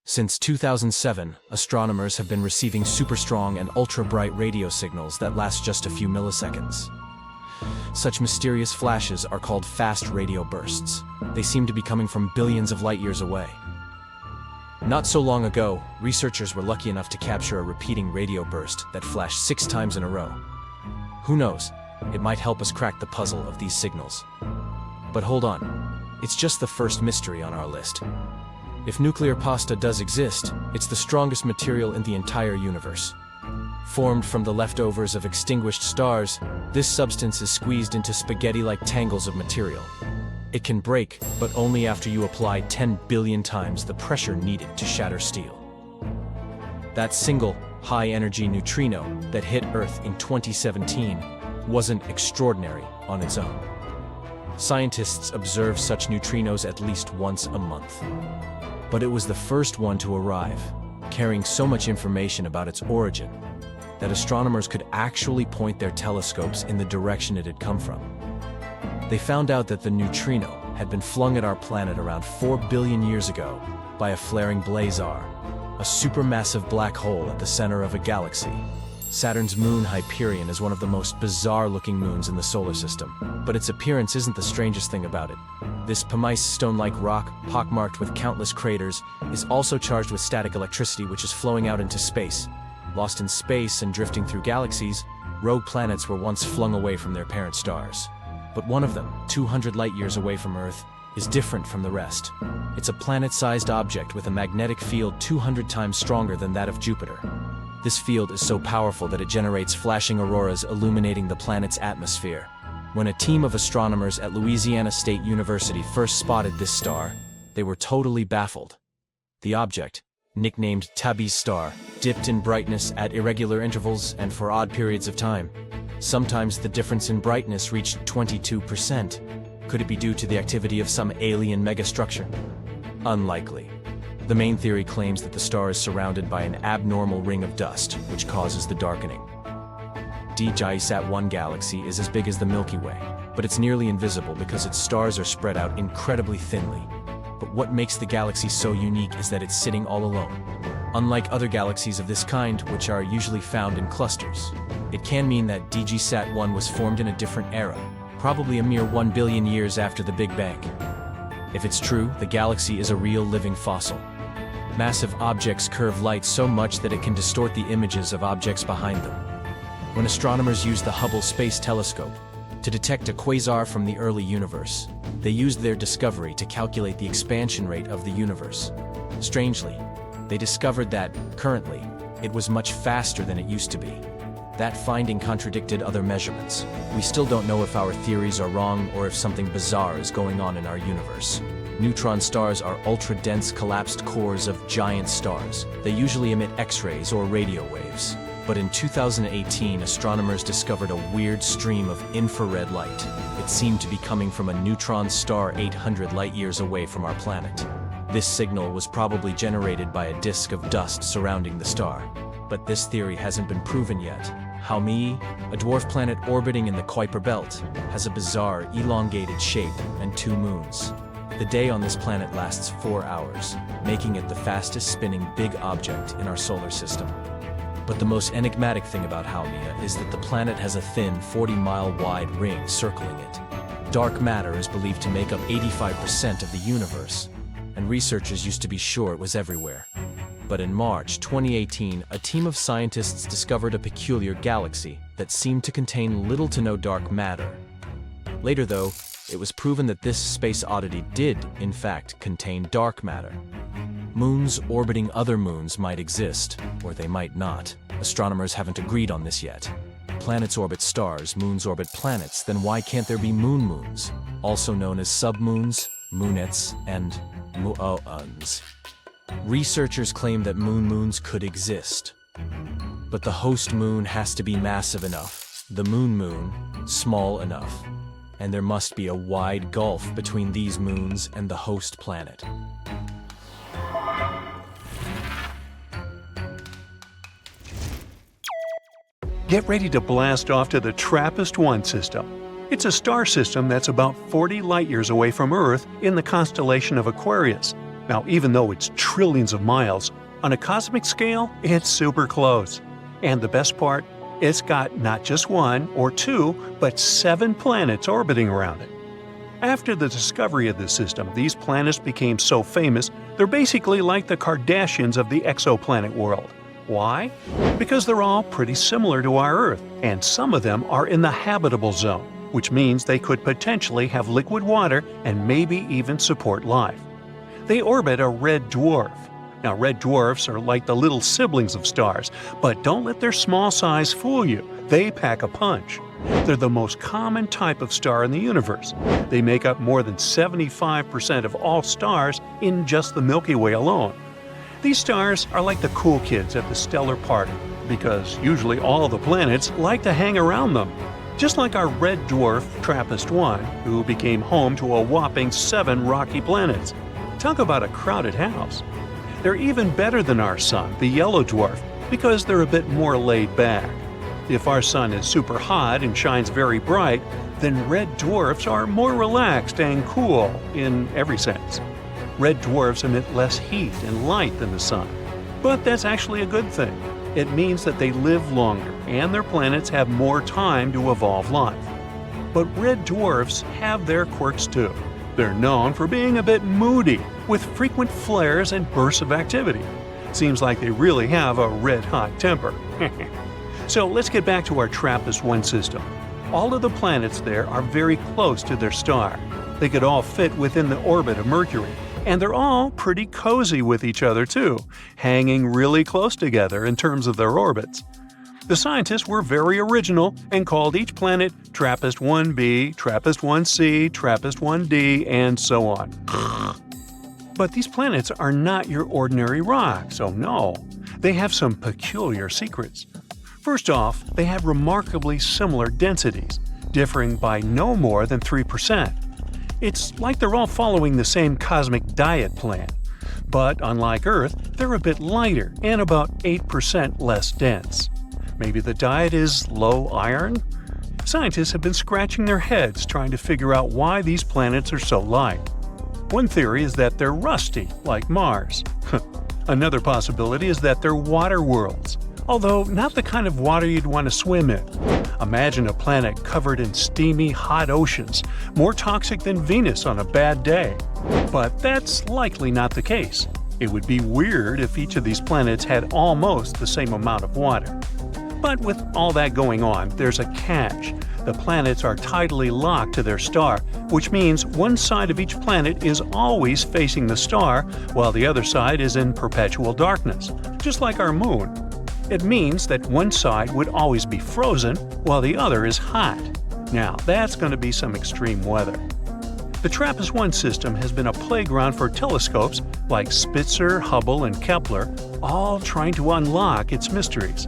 Since 2007, astronomers have been receiving super-strong and ultra-bright radio signals that last just a few milliseconds. Such mysterious flashes are called fast radio bursts. They seem to be coming from billions of light-years away. Not so long ago, researchers were lucky enough to capture a repeating radio burst that flashed 6 times in a row. Who knows? It might help us crack the puzzle of these signals. But hold on, it's just the first mystery on our list. If nuclear pasta does exist, it's the strongest material in the entire universe. Formed from the leftovers of extinguished stars, this substance is squeezed into spaghetti-like tangles of material. It can break, but only after you apply 10 billion times the pressure needed to shatter steel. That single, high-energy neutrino that hit Earth in 2017 wasn't extraordinary on its own. Scientists observe such neutrinos at least once a month. But it was the first one to arrive, carrying so much information about its origin that astronomers could actually point their telescopes in the direction it had come from. They found out that the neutrino had been flung at our planet around 4 billion years ago by a flaring blazar, a supermassive black hole at the center of a galaxy. Saturn's moon Hyperion is one of the most bizarre-looking moons in the solar system, but its appearance isn't the strangest thing about it. This pumice stone-like rock, pockmarked with countless craters, is also charged with static electricity which is flowing out into space. Lost in space and drifting through galaxies, rogue planets were once flung away from their parent stars. But one of them, 200 light-years away from Earth, is different from the rest. It's a planet-sized object with a magnetic field 200 times stronger than that of Jupiter. This field is so powerful that it generates flashing auroras illuminating the planet's atmosphere. When a team of astronomers at Louisiana State University first spotted this star, they were totally baffled. The object, nicknamed Tabby's star, dipped in brightness at irregular intervals and for odd periods of time. Sometimes the difference in brightness reached 22%. Could it be due to the activity of some alien megastructure? Unlikely. The main theory claims that the star is surrounded by an abnormal ring of dust, which causes the darkening. DJI-SAT-1 galaxy is as big as the Milky Way, but it's nearly invisible because its stars are spread out incredibly thinly. But what makes the galaxy so unique is that it's sitting all alone. Unlike other galaxies of this kind, which are usually found in clusters. It can mean that DJI-SAT-1 was formed in a different era, probably a mere 1 billion years after the Big Bang. If it's true, the galaxy is a real living fossil. Massive objects curve light so much that it can distort the images of objects behind them. When astronomers used the Hubble Space Telescope to detect a quasar from the early universe, they used their discovery to calculate the expansion rate of the universe. Strangely, they discovered that, currently, it was much faster than it used to be. That finding contradicted other measurements. We still don't know if our theories are wrong or if something bizarre is going on in our universe. Neutron stars are ultra-dense collapsed cores of giant stars. They usually emit X-rays or radio waves. But in 2018, astronomers discovered a weird stream of infrared light. It seemed to be coming from a neutron star 800 light-years away from our planet. This signal was probably generated by a disk of dust surrounding the star. But this theory hasn't been proven yet. Haumea, a dwarf planet orbiting in the Kuiper Belt, has a bizarre, elongated shape and 2 moons. The day on this planet lasts 4 hours, making it the fastest spinning big object in our solar system. But the most enigmatic thing about Haumea is that the planet has a thin 40-mile wide ring circling it. Dark matter is believed to make up 85% of the universe, and researchers used to be sure it was everywhere. But in March 2018, a team of scientists discovered a peculiar galaxy that seemed to contain little to no dark matter. Later, though, it was proven that this space oddity did, in fact, contain dark matter. Moons orbiting other moons might exist, or they might not. Astronomers haven't agreed on this yet. Planets orbit stars, moons orbit planets, then why can't there be moons, also known as submoons, moonettes, and muons? Researchers claim that moons could exist. But the host moon has to be massive enough, the moon small enough, and there must be a wide gulf between these moons and the host planet. Get ready to blast off to the TRAPPIST-1 system. It's a star system that's about 40 light-years away from Earth in the constellation of Aquarius. Now, even though it's trillions of miles, on a cosmic scale, it's super close. And the best part, it's got not just one or two, but 7 planets orbiting around it. After the discovery of this system, these planets became so famous, they're basically like the Kardashians of the exoplanet world. Why? Because they're all pretty similar to our Earth, and some of them are in the habitable zone, which means they could potentially have liquid water and maybe even support life. They orbit a red dwarf. Now, red dwarfs are like the little siblings of stars, but don't let their small size fool you. They pack a punch. They're the most common type of star in the universe. They make up more than 75% of all stars in just the Milky Way alone. These stars are like the cool kids at the stellar party, because usually all the planets like to hang around them. Just like our red dwarf, TRAPPIST-1, who became home to a whopping 7 rocky planets. Talk about a crowded house. They're even better than our sun, the yellow dwarf, because they're a bit more laid back. If our sun is super hot and shines very bright, then red dwarfs are more relaxed and cool in every sense. Red dwarfs emit less heat and light than the sun. But that's actually a good thing. It means that they live longer and their planets have more time to evolve life. But red dwarfs have their quirks too. They're known for being a bit moody, with frequent flares and bursts of activity. Seems like they really have a red-hot temper. So let's get back to our TRAPPIST-1 system. All of the planets there are very close to their star. They could all fit within the orbit of Mercury. And they're all pretty cozy with each other too, hanging really close together in terms of their orbits. The scientists were very original and called each planet TRAPPIST-1b, TRAPPIST-1c, TRAPPIST-1d, and so on. But these planets are not your ordinary rocks, oh no. They have some peculiar secrets. First off, they have remarkably similar densities, differing by no more than 3%. It's like they're all following the same cosmic diet plan. But unlike Earth, they're a bit lighter and about 8% less dense. Maybe the diet is low iron? Scientists have been scratching their heads trying to figure out why these planets are so light. One theory is that they're rusty, like Mars. Another possibility is that they're water worlds, although not the kind of water you'd want to swim in. Imagine a planet covered in steamy, hot oceans, more toxic than Venus on a bad day. But that's likely not the case. It would be weird if each of these planets had almost the same amount of water. But with all that going on, there's a catch. The planets are tidally locked to their star, which means one side of each planet is always facing the star, while the other side is in perpetual darkness, just like our moon. It means that one side would always be frozen, while the other is hot. Now, that's going to be some extreme weather. The TRAPPIST-1 system has been a playground for telescopes like Spitzer, Hubble, and Kepler, all trying to unlock its mysteries.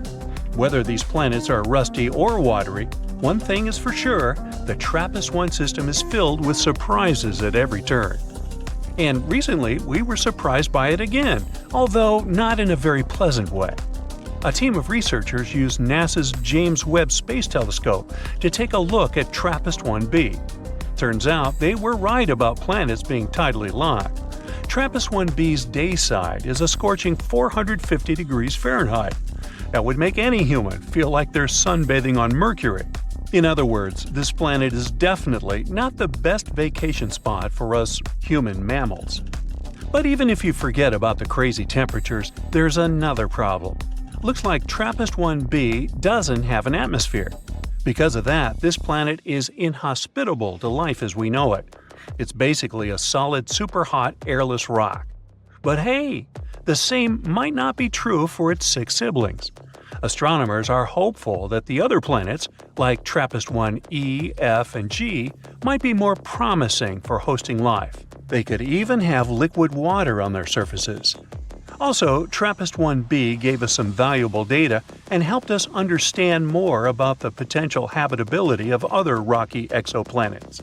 Whether these planets are rusty or watery, one thing is for sure, the TRAPPIST-1 system is filled with surprises at every turn. And recently, we were surprised by it again, although not in a very pleasant way. A team of researchers used NASA's James Webb Space Telescope to take a look at TRAPPIST-1b. Turns out they were right about planets being tidally locked. TRAPPIST-1b's day side is a scorching 450 degrees Fahrenheit. That would make any human feel like they're sunbathing on Mercury. In other words, this planet is definitely not the best vacation spot for us human mammals. But even if you forget about the crazy temperatures, there's another problem. Looks like TRAPPIST-1b doesn't have an atmosphere. Because of that, this planet is inhospitable to life as we know it. It's basically a solid, super hot, airless rock. But hey, the same might not be true for its 6 siblings. Astronomers are hopeful that the other planets, like TRAPPIST-1e, F, and G, might be more promising for hosting life. They could even have liquid water on their surfaces. Also, TRAPPIST-1b gave us some valuable data and helped us understand more about the potential habitability of other rocky exoplanets.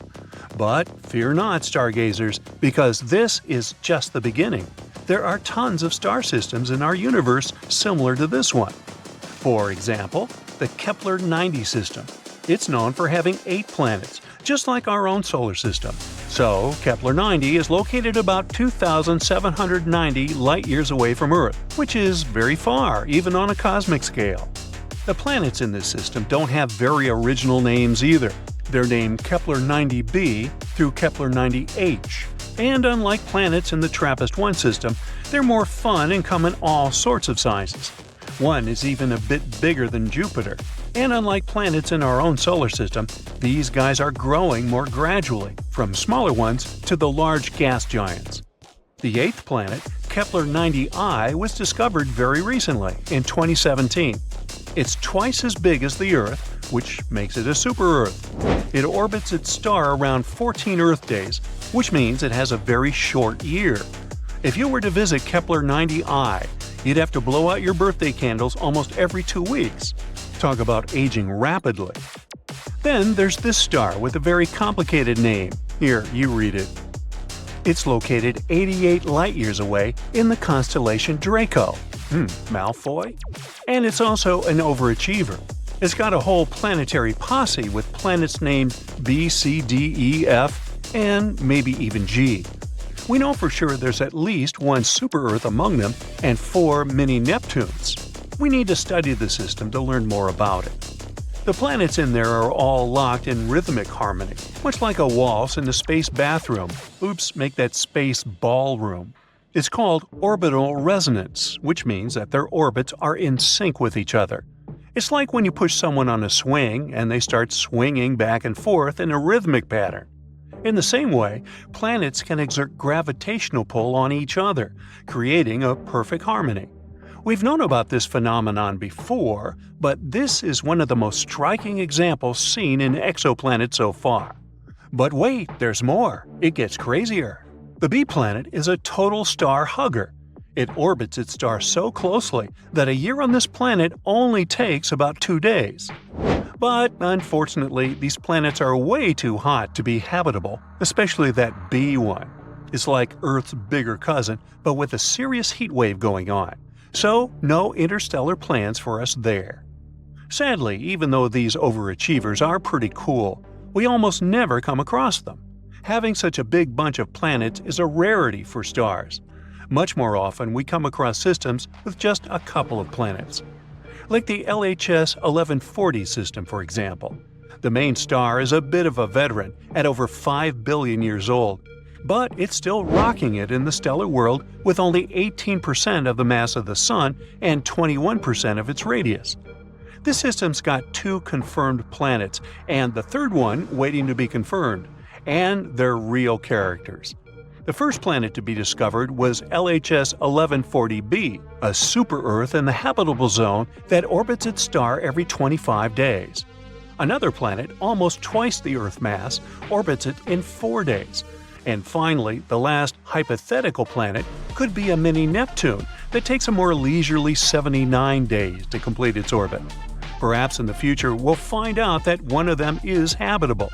But fear not, stargazers, because this is just the beginning. There are tons of star systems in our universe similar to this one. For example, the Kepler-90 system. It's known for having 8 planets, just like our own solar system. So, Kepler 90 is located about 2,790 light-years away from Earth, which is very far, even on a cosmic scale. The planets in this system don't have very original names either. They're named Kepler 90b through Kepler 90h. And unlike planets in the TRAPPIST-1 system, they're more fun and come in all sorts of sizes. One is even a bit bigger than Jupiter. And unlike planets in our own solar system, these guys are growing more gradually, from smaller ones to the large gas giants. The eighth planet, Kepler 90I, was discovered very recently, in 2017. It's twice as big as the Earth, which makes it a super-Earth. It orbits its star around 14 Earth days, which means it has a very short year. If you were to visit Kepler 90I, you'd have to blow out your birthday candles almost every 2 weeks. Talk about aging rapidly. Then there's this star with a very complicated name. Here, you read it. It's located 88 light-years away in the constellation Draco. Malfoy? And it's also an overachiever. It's got a whole planetary posse with planets named B, C, D, E, F, and maybe even G. We know for sure there's at least one super-Earth among them and 4 mini-Neptunes. We need to study the system to learn more about it. The planets in there are all locked in rhythmic harmony, much like a waltz in a space bathroom. Oops, make that space ballroom. It's called orbital resonance, which means that their orbits are in sync with each other. It's like when you push someone on a swing and they start swinging back and forth in a rhythmic pattern. In the same way, planets can exert gravitational pull on each other, creating a perfect harmony. We've known about this phenomenon before, but this is one of the most striking examples seen in exoplanets so far. But wait, there's more. It gets crazier. The B planet is a total star hugger. It orbits its star so closely that a year on this planet only takes about 2 days. But unfortunately, these planets are way too hot to be habitable, especially that B one. It's like Earth's bigger cousin, but with a serious heat wave going on. So, no interstellar plans for us there. Sadly, even though these overachievers are pretty cool, we almost never come across them. Having such a big bunch of planets is a rarity for stars. Much more often, we come across systems with just a couple of planets. Like the LHS 1140 system, for example. The main star is a bit of a veteran, at over 5 billion years old, but it's still rocking it in the stellar world with only 18% of the mass of the Sun and 21% of its radius. This system's got 2 confirmed planets, and the third one waiting to be confirmed, and they're real characters. The first planet to be discovered was LHS 1140b, a super-Earth in the habitable zone that orbits its star every 25 days. Another planet, almost twice the Earth mass, orbits it in 4 days. And finally, the last hypothetical planet could be a mini-Neptune that takes a more leisurely 79 days to complete its orbit. Perhaps in the future we'll find out that one of them is habitable.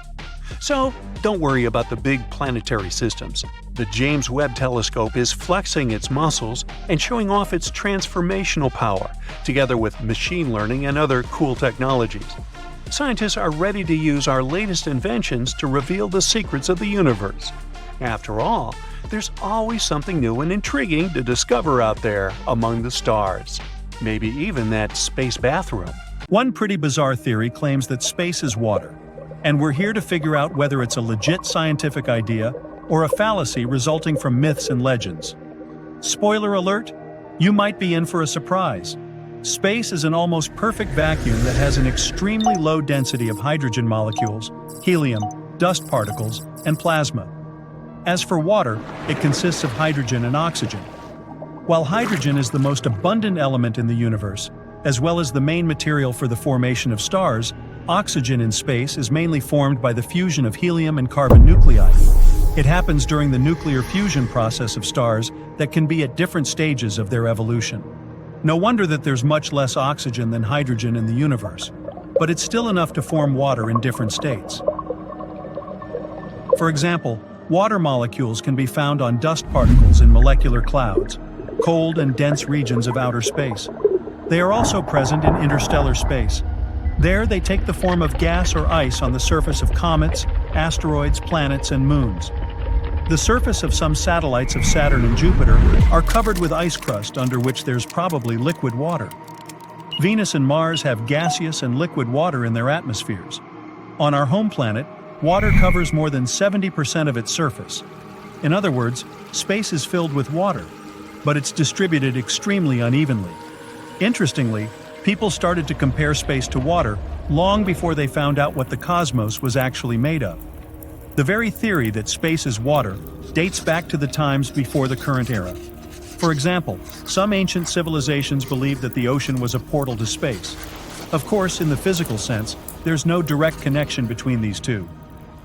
So, don't worry about the big planetary systems. The James Webb Telescope is flexing its muscles and showing off its transformational power, together with machine learning and other cool technologies. Scientists are ready to use our latest inventions to reveal the secrets of the universe. After all, there's always something new and intriguing to discover out there among the stars. Maybe even that space bathroom. One pretty bizarre theory claims that space is water, and we're here to figure out whether it's a legit scientific idea or a fallacy resulting from myths and legends. Spoiler alert, you might be in for a surprise. Space is an almost perfect vacuum that has an extremely low density of hydrogen molecules, helium, dust particles, and plasma. As for water, it consists of hydrogen and oxygen. While hydrogen is the most abundant element in the universe, as well as the main material for the formation of stars, oxygen in space is mainly formed by the fusion of helium and carbon nuclei. It happens during the nuclear fusion process of stars that can be at different stages of their evolution. No wonder that there's much less oxygen than hydrogen in the universe, but it's still enough to form water in different states. For example, water molecules can be found on dust particles in molecular clouds, cold and dense regions of outer space. They are also present in interstellar space. There, they take the form of gas or ice on the surface of comets, asteroids, planets, and moons. The surface of some satellites of Saturn and Jupiter are covered with ice crust under which there's probably liquid water. Venus and Mars have gaseous and liquid water in their atmospheres. On our home planet, water covers more than 70% of its surface. In other words, space is filled with water, but it's distributed extremely unevenly. Interestingly, people started to compare space to water long before they found out what the cosmos was actually made of. The very theory that space is water dates back to the times before the current era. For example, some ancient civilizations believed that the ocean was a portal to space. Of course, in the physical sense, there's no direct connection between these two.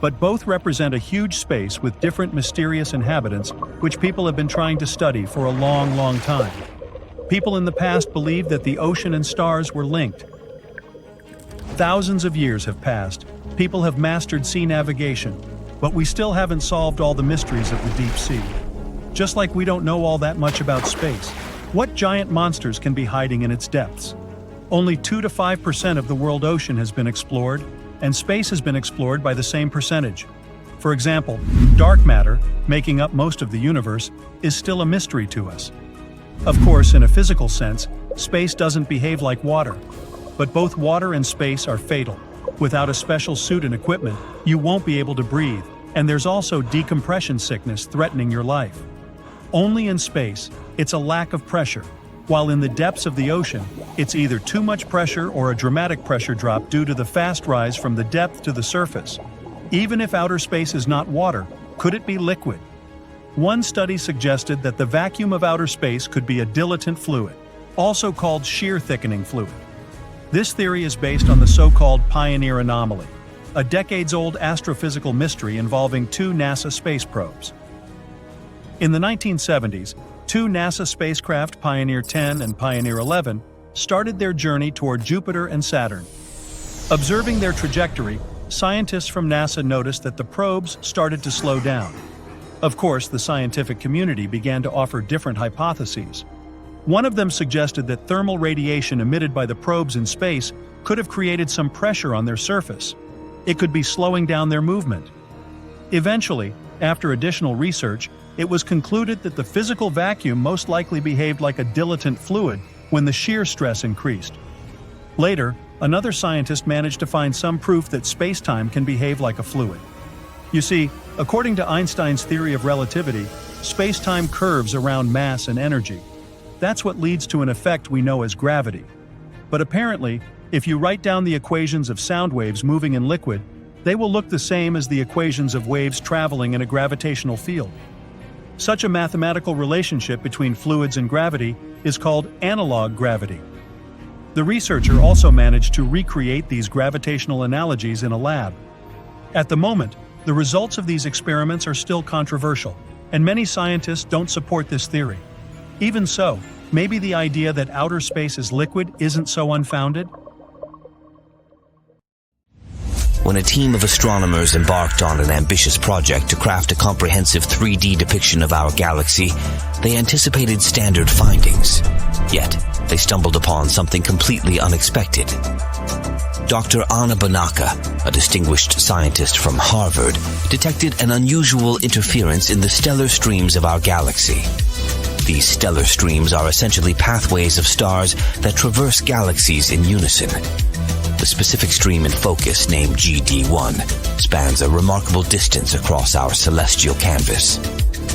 But both represent a huge space with different mysterious inhabitants which people have been trying to study for a long, long time. People in the past believed that the ocean and stars were linked. Thousands of years have passed. People have mastered sea navigation, but we still haven't solved all the mysteries of the deep sea. Just like we don't know all that much about space. What giant monsters can be hiding in its depths? Only 2 to 5% of the world ocean has been explored, and space has been explored by the same percentage. For example, dark matter, making up most of the universe, is still a mystery to us. Of course, in a physical sense, space doesn't behave like water. But both water and space are fatal. Without a special suit and equipment, you won't be able to breathe, and there's also decompression sickness threatening your life. Only in space, it's a lack of pressure, while in the depths of the ocean, it's either too much pressure or a dramatic pressure drop due to the fast rise from the depth to the surface. Even if outer space is not water, could it be liquid? One study suggested that the vacuum of outer space could be a dilatant fluid, also called shear thickening fluid. This theory is based on the so-called Pioneer anomaly, a decades-old astrophysical mystery involving 2 NASA space probes. In the 1970s, 2 NASA spacecraft, Pioneer 10 and Pioneer 11, started their journey toward Jupiter and Saturn. Observing their trajectory, scientists from NASA noticed that the probes started to slow down. Of course, the scientific community began to offer different hypotheses. One of them suggested that thermal radiation emitted by the probes in space could have created some pressure on their surface. It could be slowing down their movement. Eventually, after additional research, it was concluded that the physical vacuum most likely behaved like a dilatant fluid when the shear stress increased. Later, another scientist managed to find some proof that space-time can behave like a fluid. You see, according to Einstein's theory of relativity, space-time curves around mass and energy. That's what leads to an effect we know as gravity. But apparently, if you write down the equations of sound waves moving in liquid, they will look the same as the equations of waves traveling in a gravitational field. Such a mathematical relationship between fluids and gravity is called analog gravity. The researcher also managed to recreate these gravitational analogies in a lab. At the moment, the results of these experiments are still controversial, and many scientists don't support this theory. Even so, maybe the idea that outer space is liquid isn't so unfounded? When a team of astronomers embarked on an ambitious project to craft a comprehensive 3D depiction of our galaxy, they anticipated standard findings. Yet, they stumbled upon something completely unexpected. Dr. Anna Banaka, a distinguished scientist from Harvard, detected an unusual interference in the stellar streams of our galaxy. These stellar streams are essentially pathways of stars that traverse galaxies in unison. The specific stream in focus, named GD1, spans a remarkable distance across our celestial canvas.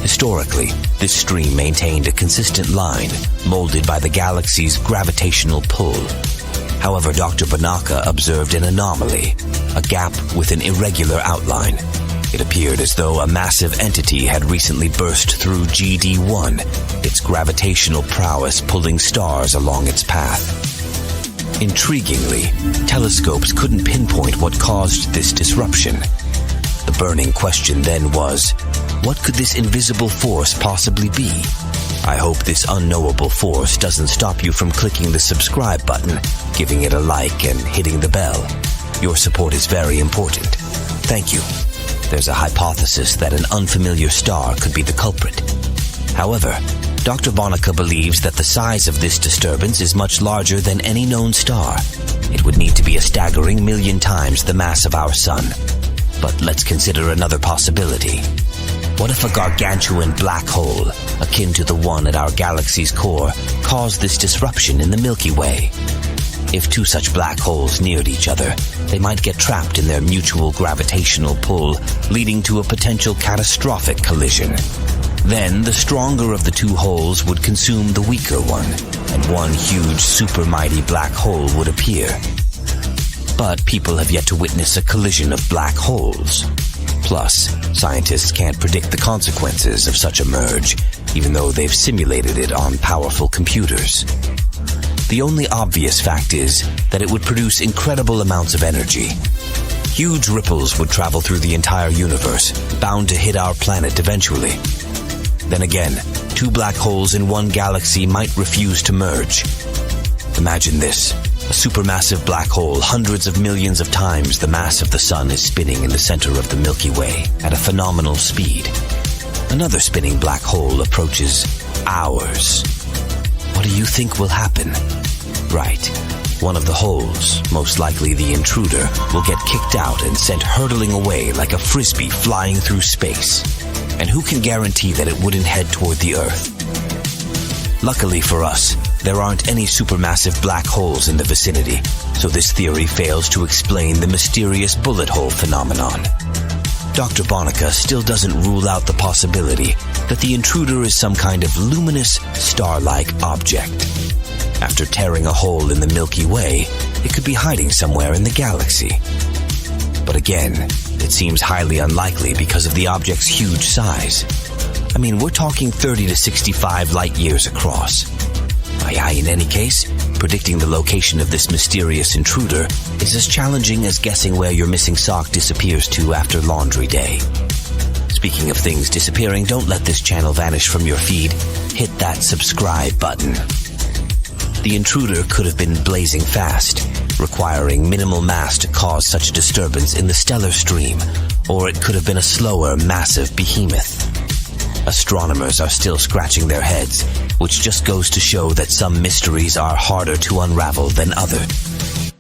Historically, this stream maintained a consistent line, molded by the galaxy's gravitational pull. However, Dr. Banaka observed an anomaly, a gap with an irregular outline. It appeared as though a massive entity had recently burst through GD1, its gravitational prowess pulling stars along its path. Intriguingly, telescopes couldn't pinpoint what caused this disruption. The burning question then was, what could this invisible force possibly be? I hope this unknowable force doesn't stop you from clicking the subscribe button, giving it a like, and hitting the bell. Your support is very important. Thank you. There's a hypothesis that an unfamiliar star could be the culprit. However, Dr. Banaka believes that the size of this disturbance is much larger than any known star. It would need to be a staggering 1,000,000 times the mass of our Sun. But let's consider another possibility. What if a gargantuan black hole, akin to the one at our galaxy's core, caused this disruption in the Milky Way? If two such black holes neared each other, they might get trapped in their mutual gravitational pull, leading to a potential catastrophic collision. Then, the stronger of the two holes would consume the weaker one, and one huge supermighty black hole would appear. But people have yet to witness a collision of black holes. Plus, scientists can't predict the consequences of such a merge, even though they've simulated it on powerful computers. The only obvious fact is that it would produce incredible amounts of energy. Huge ripples would travel through the entire universe, bound to hit our planet eventually. Then again, two black holes in one galaxy might refuse to merge. Imagine this. A supermassive black hole hundreds of millions of times the mass of the Sun is spinning in the center of the Milky Way at a phenomenal speed. Another spinning black hole approaches ours. What do you think will happen? Right. One of the holes, most likely the intruder, will get kicked out and sent hurtling away like a frisbee flying through space. And who can guarantee that it wouldn't head toward the Earth? Luckily for us, there aren't any supermassive black holes in the vicinity, so this theory fails to explain the mysterious bullet hole phenomenon. Dr. Bonica still doesn't rule out the possibility that the intruder is some kind of luminous, star-like object. After tearing a hole in the Milky Way, it could be hiding somewhere in the galaxy. But again, it seems highly unlikely because of the object's huge size. I mean, we're talking 30 to 65 light-years across. In any case, predicting the location of this mysterious intruder is as challenging as guessing where your missing sock disappears to after laundry day. Speaking of things disappearing, don't let this channel vanish from your feed. Hit that subscribe button. The intruder could have been blazing fast, requiring minimal mass to cause such a disturbance in the stellar stream, or it could have been a slower, massive behemoth. Astronomers are still scratching their heads, which just goes to show that some mysteries are harder to unravel than others.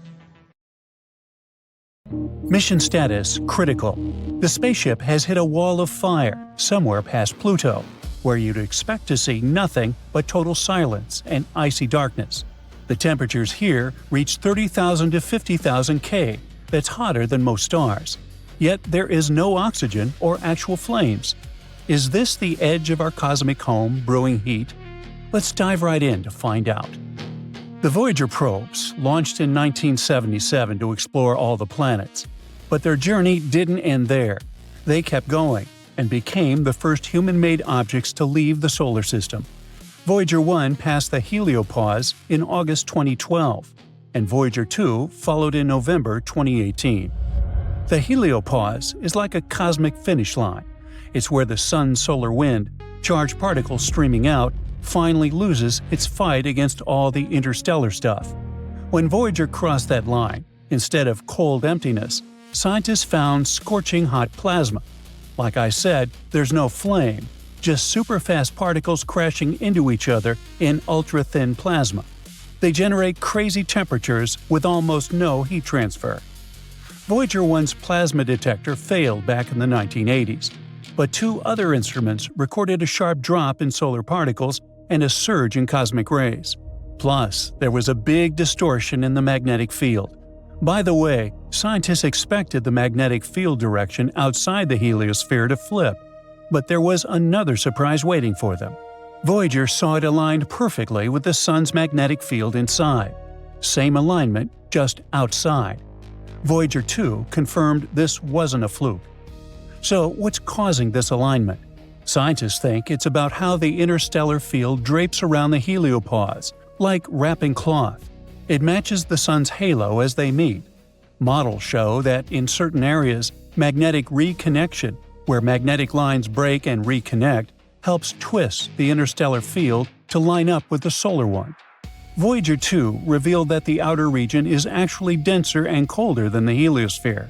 Mission status critical. The spaceship has hit a wall of fire somewhere past Pluto, where you'd expect to see nothing but total silence and icy darkness. The temperatures here reach 30,000 to 50,000 K. That's hotter than most stars. Yet there is no oxygen or actual flames. Is this the edge of our cosmic home brewing heat? Let's dive right in to find out. The Voyager probes launched in 1977 to explore all the planets. But their journey didn't end there. They kept going and became the first human-made objects to leave the solar system. Voyager 1 passed the heliopause in August 2012, and Voyager 2 followed in November 2018. The heliopause is like a cosmic finish line. It's where the sun's solar wind, charged particles streaming out, finally loses its fight against all the interstellar stuff. When Voyager crossed that line, instead of cold emptiness, scientists found scorching hot plasma. Like I said, there's no flame, just superfast particles crashing into each other in ultra-thin plasma. They generate crazy temperatures with almost no heat transfer. Voyager 1's plasma detector failed back in the 1980s. But two other instruments recorded a sharp drop in solar particles and a surge in cosmic rays. Plus, there was a big distortion in the magnetic field. By the way, scientists expected the magnetic field direction outside the heliosphere to flip, but there was another surprise waiting for them. Voyager saw it aligned perfectly with the Sun's magnetic field inside. Same alignment, just outside. Voyager 2 confirmed this wasn't a fluke. So, what's causing this alignment? Scientists think it's about how the interstellar field drapes around the heliopause, like wrapping cloth. It matches the Sun's halo as they meet. Models show that in certain areas, magnetic reconnection, where magnetic lines break and reconnect, helps twist the interstellar field to line up with the solar one. Voyager 2 revealed that the outer region is actually denser and colder than the heliosphere,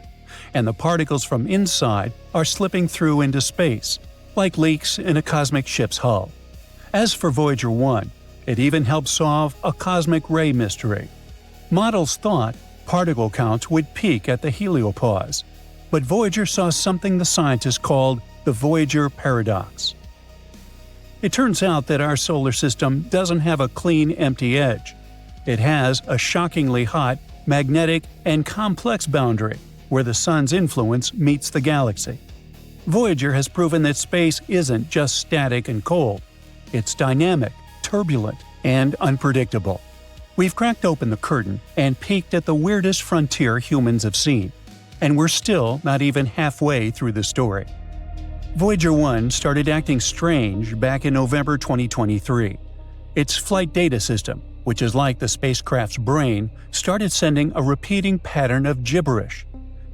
and the particles from inside are slipping through into space, like leaks in a cosmic ship's hull. As for Voyager 1, it even helped solve a cosmic ray mystery. Models thought particle counts would peak at the heliopause, but Voyager saw something the scientists called the Voyager paradox. It turns out that our solar system doesn't have a clean, empty edge. It has a shockingly hot, magnetic, and complex boundary where the sun's influence meets the galaxy. Voyager has proven that space isn't just static and cold. It's dynamic, turbulent, and unpredictable. We've cracked open the curtain and peeked at the weirdest frontier humans have seen, and we're still not even halfway through the story. Voyager 1 started acting strange back in November 2023. Its flight data system, which is like the spacecraft's brain, started sending a repeating pattern of gibberish.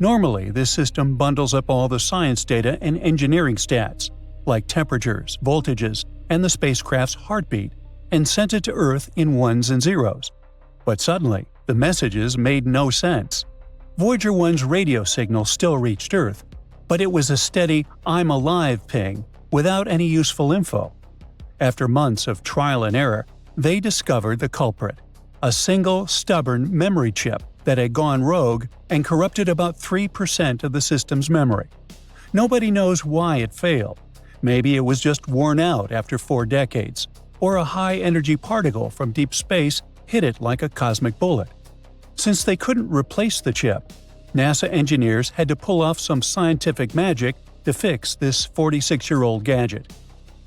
Normally, this system bundles up all the science data and engineering stats, like temperatures, voltages, and the spacecraft's heartbeat, and sent it to Earth in ones and zeros. But suddenly, the messages made no sense. Voyager 1's radio signal still reached Earth, but it was a steady "I'm alive" ping without any useful info. After months of trial and error, they discovered the culprit, a single stubborn memory chip that had gone rogue and corrupted about 3% of the system's memory. Nobody knows why it failed. Maybe it was just worn out after 4 decades, or a high-energy particle from deep space hit it like a cosmic bullet. Since they couldn't replace the chip, NASA engineers had to pull off some scientific magic to fix this 46-year-old gadget.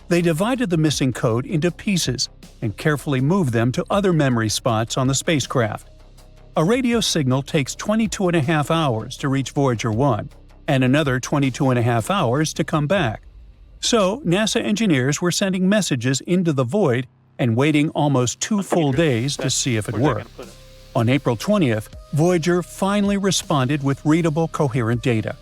They divided the missing code into pieces and carefully moved them to other memory spots on the spacecraft. A radio signal takes 22.5 hours to reach Voyager 1, and another 22.5 hours to come back. So, NASA engineers were sending messages into the void and waiting almost 2 full days to see if it worked. On April 20th, Voyager finally responded with readable, coherent data.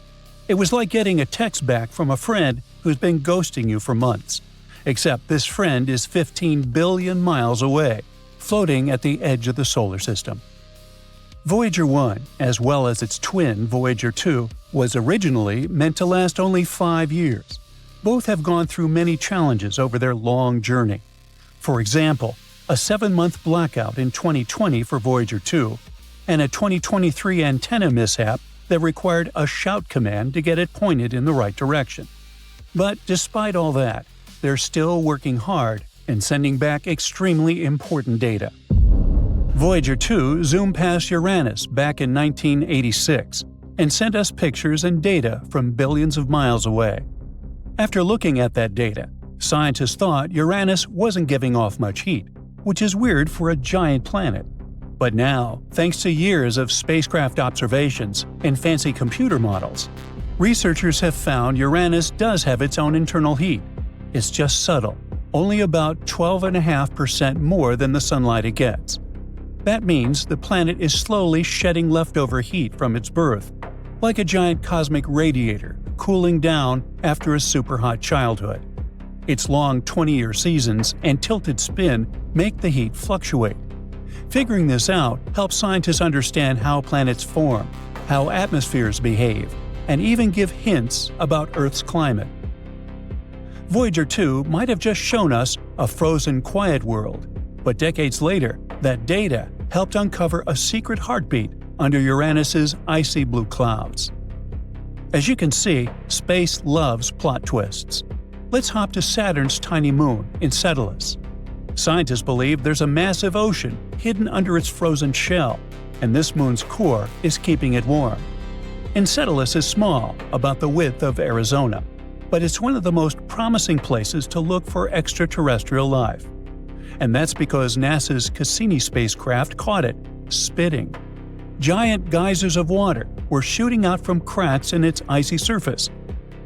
It was like getting a text back from a friend who's been ghosting you for months. Except this friend is 15 billion miles away, floating at the edge of the solar system. Voyager 1, as well as its twin Voyager 2, was originally meant to last only 5 years. Both have gone through many challenges over their long journey. For example, a 7-month blackout in 2020 for Voyager 2, and a 2023 antenna mishap that required a shout command to get it pointed in the right direction. But despite all that, they're still working hard and sending back extremely important data. Voyager 2 zoomed past Uranus back in 1986 and sent us pictures and data from billions of miles away. After looking at that data, scientists thought Uranus wasn't giving off much heat, which is weird for a giant planet. But now, thanks to years of spacecraft observations and fancy computer models, researchers have found Uranus does have its own internal heat. It's just subtle, only about 12.5% more than the sunlight it gets. That means the planet is slowly shedding leftover heat from its birth, like a giant cosmic radiator cooling down after a superhot childhood. Its long 20-year seasons and tilted spin make the heat fluctuate. Figuring this out helps scientists understand how planets form, how atmospheres behave, and even give hints about Earth's climate. Voyager 2 might have just shown us a frozen, quiet world, but decades later, that data helped uncover a secret heartbeat under Uranus's icy blue clouds. As you can see, space loves plot twists. Let's hop to Saturn's tiny moon, Enceladus. Scientists believe there's a massive ocean hidden under its frozen shell, and this moon's core is keeping it warm. Enceladus is small, about the width of Arizona, but it's one of the most promising places to look for extraterrestrial life. And that's because NASA's Cassini spacecraft caught it, spitting. Giant geysers of water were shooting out from cracks in its icy surface.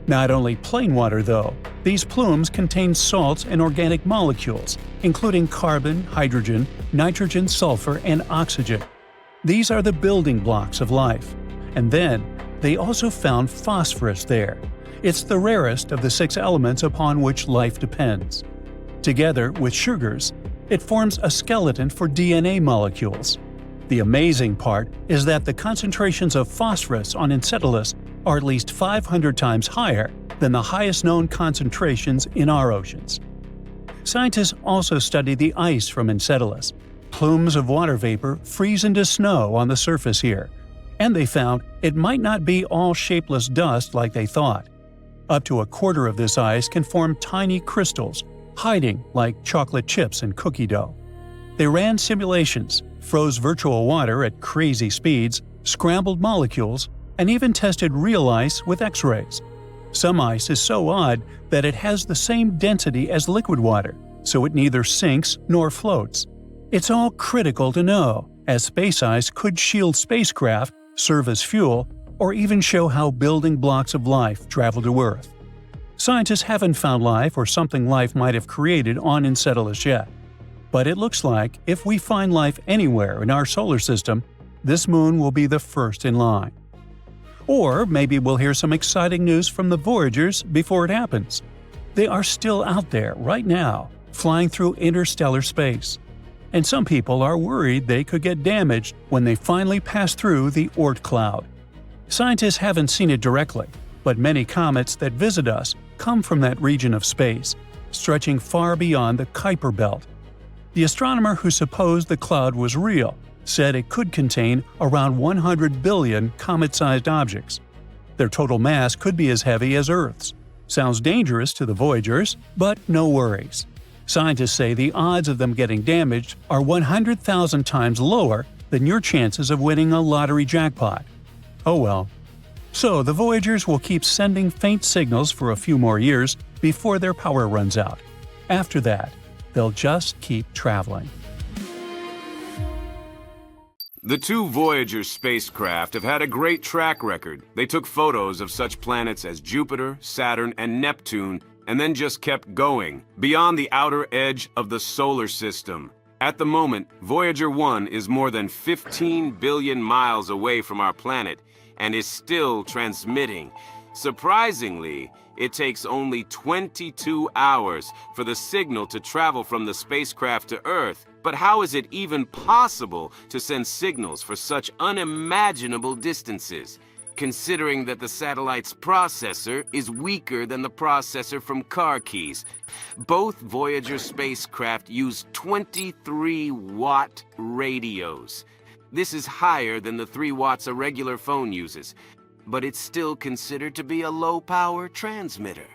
Not only plain water, though. These plumes contain salts and organic molecules, including carbon, hydrogen, nitrogen, sulfur, and oxygen. These are the building blocks of life. And then, they also found phosphorus there. It's the rarest of the 6 elements upon which life depends. Together with sugars, it forms a skeleton for DNA molecules. The amazing part is that the concentrations of phosphorus on Enceladus are at least 500 times higher than the highest known concentrations in our oceans. Scientists also study the ice from Enceladus. Plumes of water vapor freeze into snow on the surface here, and they found it might not be all shapeless dust like they thought. Up to a quarter of this ice can form tiny crystals, hiding like chocolate chips in cookie dough. They ran simulations, froze virtual water at crazy speeds, scrambled molecules, and even tested real ice with X-rays. Some ice is so odd that it has the same density as liquid water, so it neither sinks nor floats. It's all critical to know, as space ice could shield spacecraft, serve as fuel, or even show how building blocks of life travel to Earth. Scientists haven't found life or something life might have created on Enceladus yet. But it looks like if we find life anywhere in our solar system, this moon will be the first in line. Or maybe we'll hear some exciting news from the Voyagers before it happens. They are still out there right now, flying through interstellar space. And some people are worried they could get damaged when they finally pass through the Oort cloud. Scientists haven't seen it directly, but many comets that visit us come from that region of space, stretching far beyond the Kuiper belt. The astronomer who supposed the cloud was real said it could contain around 100 billion comet-sized objects. Their total mass could be as heavy as Earth's. Sounds dangerous to the Voyagers, but no worries. Scientists say the odds of them getting damaged are 100,000 times lower than your chances of winning a lottery jackpot. Oh well. So the Voyagers will keep sending faint signals for a few more years before their power runs out. After that, they'll just keep traveling. The two Voyager spacecraft have had a great track record. They took photos of such planets as Jupiter, Saturn, and Neptune, and then just kept going, beyond the outer edge of the solar system. At the moment, Voyager 1 is more than 15 billion miles away from our planet, and is still transmitting. Surprisingly, it takes only 22 hours for the signal to travel from the spacecraft to Earth. But how is it even possible to send signals for such unimaginable distances, considering that the satellite's processor is weaker than the processor from car keys? Both Voyager spacecraft use 23-watt radios. This is higher than the 3 watts a regular phone uses, but it's still considered to be a low-power transmitter.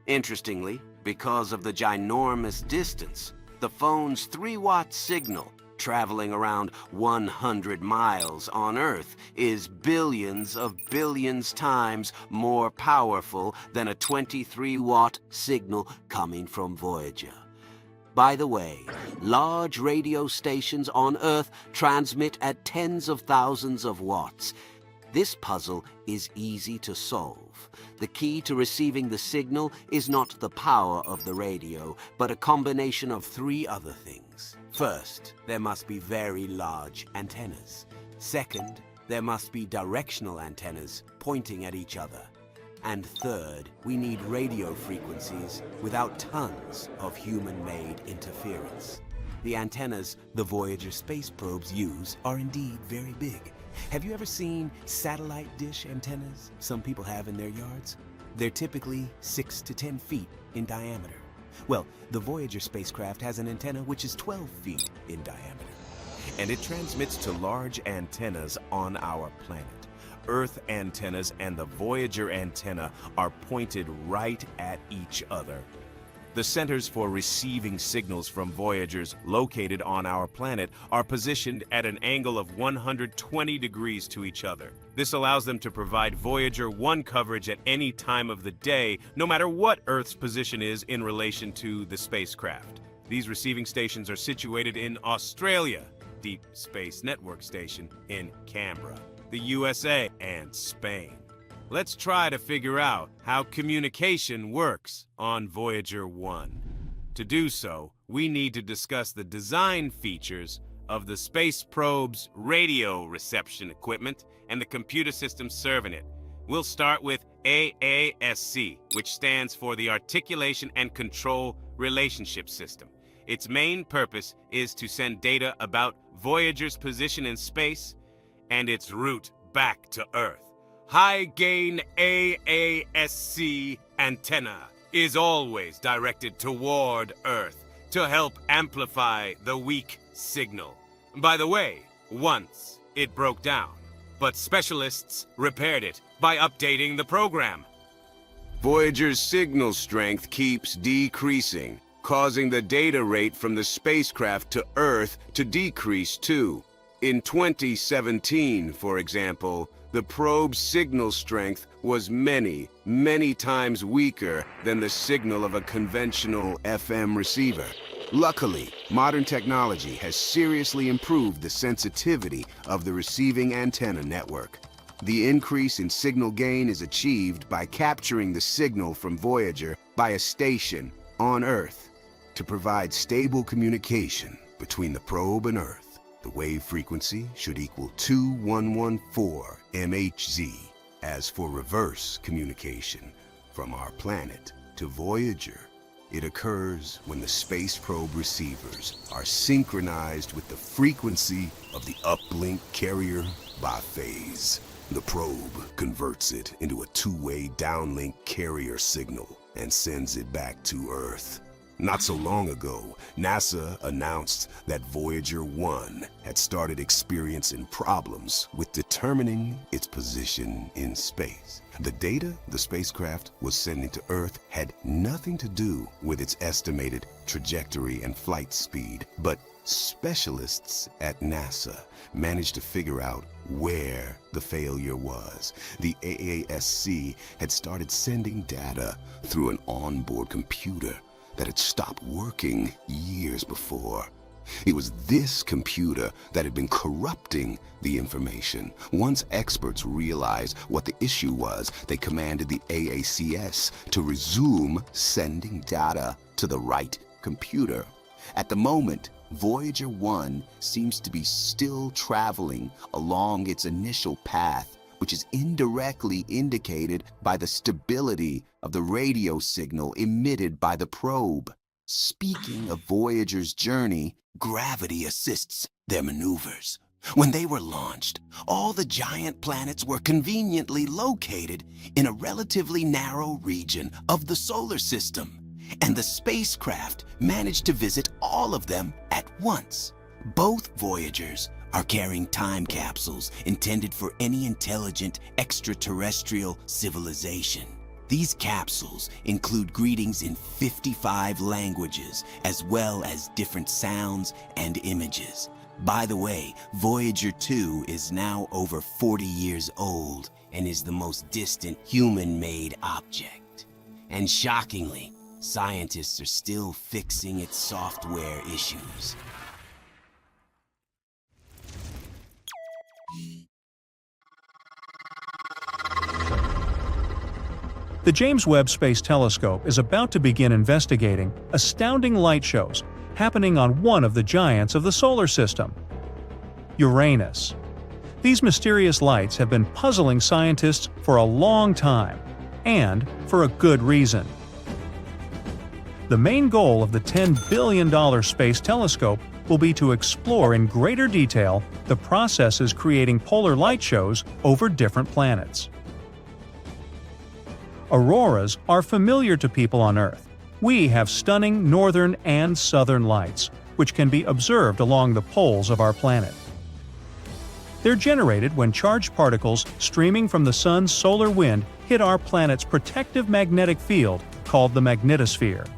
Interestingly, because of the ginormous distance, the phone's 3-watt signal, traveling around 100 miles on Earth, is billions of billions times more powerful than a 23-watt signal coming from Voyager. By the way, large radio stations on Earth transmit at tens of thousands of watts. This puzzle is easy to solve. The key to receiving the signal is not the power of the radio, but a combination of 3 other things. First, there must be very large antennas. Second, there must be directional antennas pointing at each other. And third, we need radio frequencies without tons of human-made interference. The antennas the Voyager space probes use are indeed very big. Have you ever seen satellite dish antennas some people have in their yards? They're typically 6 to 10 feet in diameter. Well, the Voyager spacecraft has an antenna which is 12 feet in diameter. And it transmits to large antennas on our planet. Earth antennas and the Voyager antenna are pointed right at each other. The centers for receiving signals from Voyagers located on our planet are positioned at an angle of 120 degrees to each other. This allows them to provide Voyager 1 coverage at any time of the day, no matter what Earth's position is in relation to the spacecraft. These receiving stations are situated in Australia, Deep Space Network Station in Canberra, the USA, and Spain. Let's try to figure out how communication works on Voyager 1. To do so, we need to discuss the design features of the space probe's radio reception equipment and the computer system serving it. We'll start with AASC, which stands for the Articulation and Control Relationship System. Its main purpose is to send data about Voyager's position in space and its route back to Earth. High-gain AASC antenna is always directed toward Earth to help amplify the weak signal. By the way, once it broke down, but specialists repaired it by updating the program. Voyager's signal strength keeps decreasing, causing the data rate from the spacecraft to Earth to decrease too. In 2017, for example, the probe's signal strength was many, many times weaker than the signal of a conventional FM receiver. Luckily, modern technology has seriously improved the sensitivity of the receiving antenna network. The increase in signal gain is achieved by capturing the signal from Voyager by a station on Earth to provide stable communication between the probe and Earth. The wave frequency should equal 2114 MHz. As for reverse communication from our planet to Voyager, it occurs when the space probe receivers are synchronized with the frequency of the uplink carrier by phase. The probe converts it into a two-way downlink carrier signal and sends it back to Earth. Not so long ago, NASA announced that Voyager 1 had started experiencing problems with determining its position in space. The data the spacecraft was sending to Earth had nothing to do with its estimated trajectory and flight speed, but specialists at NASA managed to figure out where the failure was. The AASC had started sending data through an onboard computer that had stopped working years before. It was this computer that had been corrupting the information. Once experts realized what the issue was, they commanded the AACS to resume sending data to the right computer. At the moment, Voyager 1 seems to be still traveling along its initial path, which is indirectly indicated by the stability of the radio signal emitted by the probe. Speaking of Voyager's journey, gravity assists their maneuvers. When they were launched, all the giant planets were conveniently located in a relatively narrow region of the solar system, and the spacecraft managed to visit all of them at once. Both Voyagers are carrying time capsules intended for any intelligent extraterrestrial civilization. These capsules include greetings in 55 languages, as well as different sounds and images. By the way, Voyager 2 is now over 40 years old and is the most distant human-made object. And shockingly, scientists are still fixing its software issues. The James Webb Space Telescope is about to begin investigating astounding light shows happening on one of the giants of the solar system, Uranus. These mysterious lights have been puzzling scientists for a long time, and for a good reason. The main goal of the $10 billion space telescope will be to explore in greater detail the processes creating polar light shows over different planets. Auroras are familiar to people on Earth. We have stunning northern and southern lights, which can be observed along the poles of our planet. They're generated when charged particles streaming from the sun's solar wind hit our planet's protective magnetic field called the magnetosphere.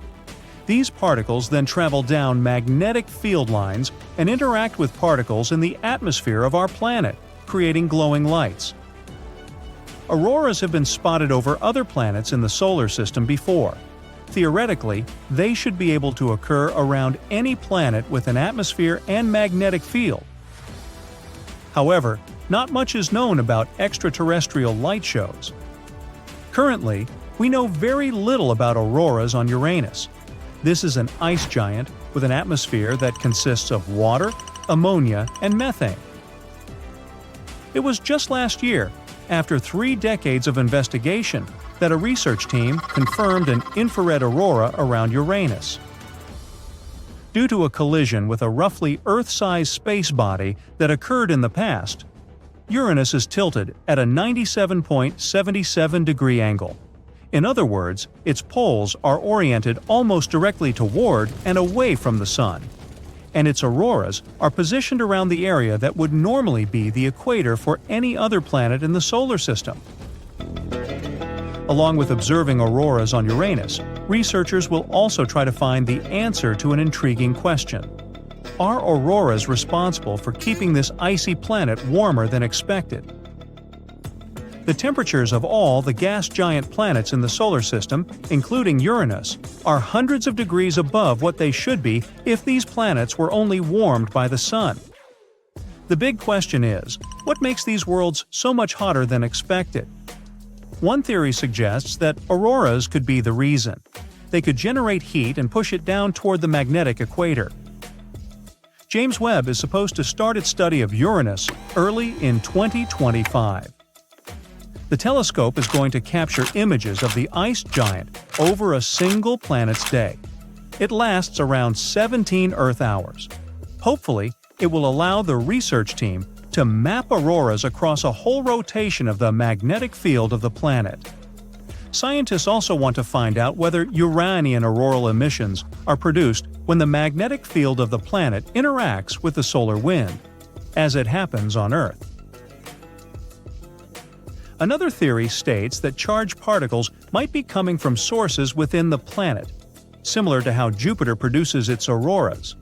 These particles then travel down magnetic field lines and interact with particles in the atmosphere of our planet, creating glowing lights. Auroras have been spotted over other planets in the solar system before. Theoretically, they should be able to occur around any planet with an atmosphere and magnetic field. However, not much is known about extraterrestrial light shows. Currently, we know very little about auroras on Uranus. This is an ice giant with an atmosphere that consists of water, ammonia, and methane. It was just last year, after 3 decades of investigation, that a research team confirmed an infrared aurora around Uranus. Due to a collision with a roughly Earth-sized space body that occurred in the past, Uranus is tilted at a 97.77-degree angle. In other words, its poles are oriented almost directly toward and away from the Sun, and its auroras are positioned around the area that would normally be the equator for any other planet in the solar system. Along with observing auroras on Uranus, researchers will also try to find the answer to an intriguing question. Are auroras responsible for keeping this icy planet warmer than expected? The temperatures of all the gas giant planets in the solar system, including Uranus, are hundreds of degrees above what they should be if these planets were only warmed by the sun. The big question is, what makes these worlds so much hotter than expected? One theory suggests that auroras could be the reason. They could generate heat and push it down toward the magnetic equator. James Webb is supposed to start its study of Uranus early in 2025. The telescope is going to capture images of the ice giant over a single planet's day. It lasts around 17 Earth hours. Hopefully, it will allow the research team to map auroras across a whole rotation of the magnetic field of the planet. Scientists also want to find out whether Uranian auroral emissions are produced when the magnetic field of the planet interacts with the solar wind, as it happens on Earth. Another theory states that charged particles might be coming from sources within the planet, similar to how Jupiter produces its auroras.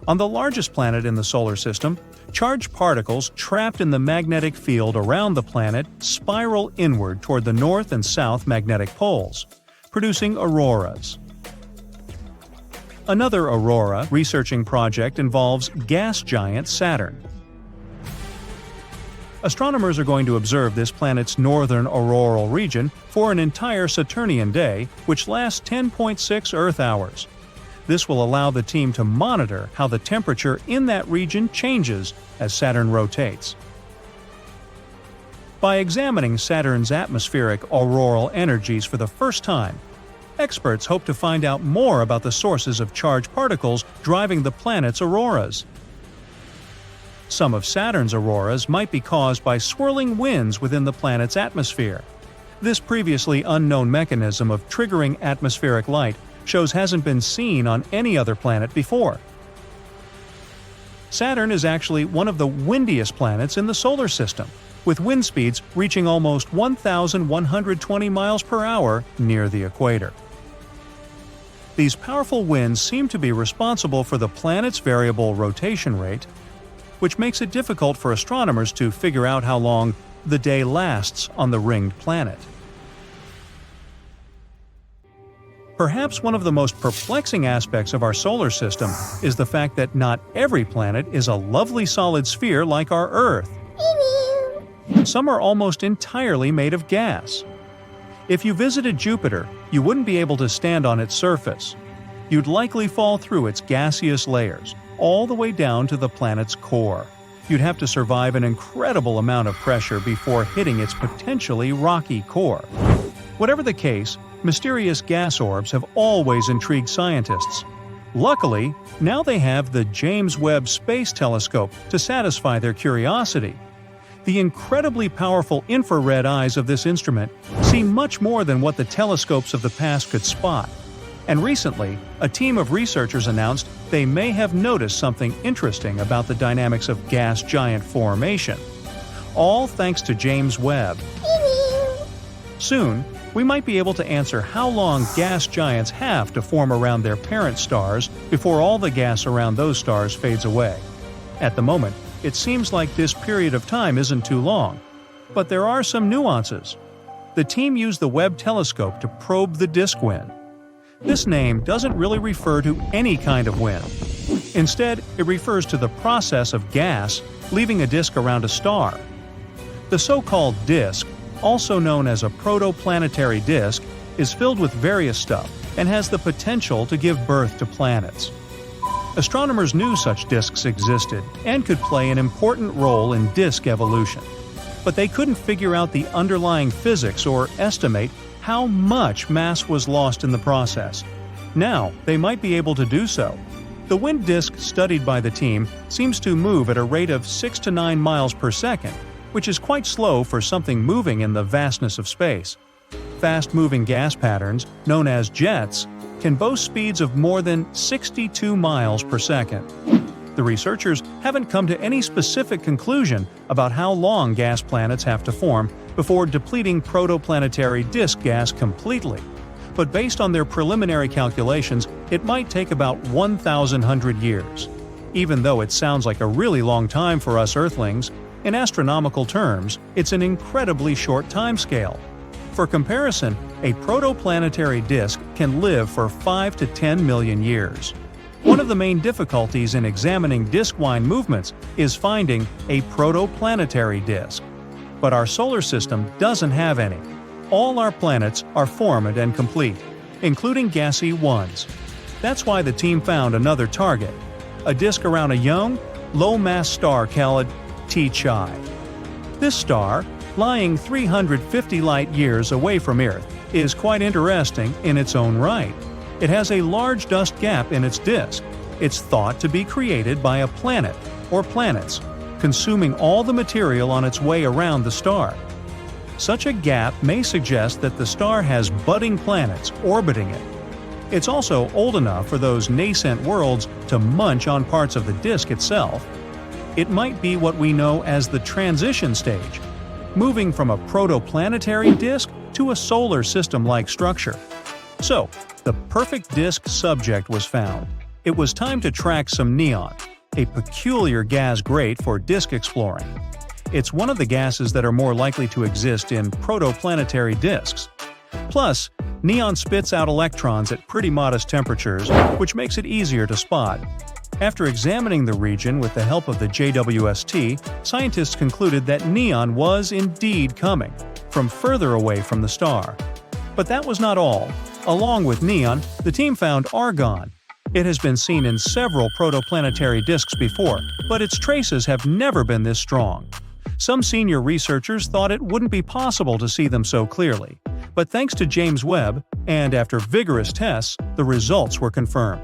On the largest planet in the solar system, charged particles trapped in the magnetic field around the planet spiral inward toward the north and south magnetic poles, producing auroras. Another aurora researching project involves gas giant Saturn. Astronomers are going to observe this planet's northern auroral region for an entire Saturnian day, which lasts 10.6 Earth hours. This will allow the team to monitor how the temperature in that region changes as Saturn rotates. By examining Saturn's atmospheric auroral energies for the first time, experts hope to find out more about the sources of charged particles driving the planet's auroras. Some of Saturn's auroras might be caused by swirling winds within the planet's atmosphere. This previously unknown mechanism of triggering atmospheric light shows hasn't been seen on any other planet before. Saturn is actually one of the windiest planets in the solar system, with wind speeds reaching almost 1,120 miles per hour near the equator. These powerful winds seem to be responsible for the planet's variable rotation rate, which makes it difficult for astronomers to figure out how long the day lasts on the ringed planet. Perhaps one of the most perplexing aspects of our solar system is the fact that not every planet is a lovely solid sphere like our Earth. Some are almost entirely made of gas. If you visited Jupiter, you wouldn't be able to stand on its surface. You'd likely fall through its gaseous layers, all the way down to the planet's core. You'd have to survive an incredible amount of pressure before hitting its potentially rocky core. Whatever the case, mysterious gas orbs have always intrigued scientists. Luckily, now they have the James Webb Space Telescope to satisfy their curiosity. The incredibly powerful infrared eyes of this instrument see much more than what the telescopes of the past could spot. And recently, a team of researchers announced they may have noticed something interesting about the dynamics of gas giant formation. All thanks to James Webb. Soon, we might be able to answer how long gas giants have to form around their parent stars before all the gas around those stars fades away. At the moment, it seems like this period of time isn't too long, but there are some nuances. The team used the Webb telescope to probe the disk wind. This name doesn't really refer to any kind of wind. Instead, it refers to the process of gas leaving a disk around a star. The so-called disk, also known as a protoplanetary disk, is filled with various stuff and has the potential to give birth to planets. Astronomers knew such disks existed and could play an important role in disk evolution, but they couldn't figure out the underlying physics or estimate how much mass was lost in the process. Now, they might be able to do so. The wind disk studied by the team seems to move at a rate of 6 to 9 miles per second, which is quite slow for something moving in the vastness of space. Fast-moving gas patterns, known as jets, can boast speeds of more than 62 miles per second. The researchers haven't come to any specific conclusion about how long gas planets have to form before depleting protoplanetary disk gas completely. But based on their preliminary calculations, it might take about 1,100 years. Even though it sounds like a really long time for us Earthlings, in astronomical terms, it's an incredibly short timescale. For comparison, a protoplanetary disk can live for 5 to 10 million years. One of the main difficulties in examining disk-wide movements is finding a protoplanetary disk. But our solar system doesn't have any. All our planets are formed and complete, including gassy ones. That's why the team found another target, a disk around a young, low-mass star called T-Chi. This star, lying 350 light-years away from Earth, is quite interesting in its own right. It has a large dust gap in its disk. It's thought to be created by a planet or planets, consuming all the material on its way around the star. Such a gap may suggest that the star has budding planets orbiting it. It's also old enough for those nascent worlds to munch on parts of the disk itself. It might be what we know as the transition stage, moving from a protoplanetary disk to a solar system-like structure. So, the perfect disk subject was found. It was time to track some neon, a peculiar gas great for disk exploring. It's one of the gases that are more likely to exist in protoplanetary disks. Plus, neon spits out electrons at pretty modest temperatures, which makes it easier to spot. After examining the region with the help of the JWST, scientists concluded that neon was indeed coming from further away from the star. But that was not all. Along with neon, the team found argon. It has been seen in several protoplanetary disks before, but its traces have never been this strong. Some senior researchers thought it wouldn't be possible to see them so clearly, but thanks to James Webb, and after vigorous tests, the results were confirmed.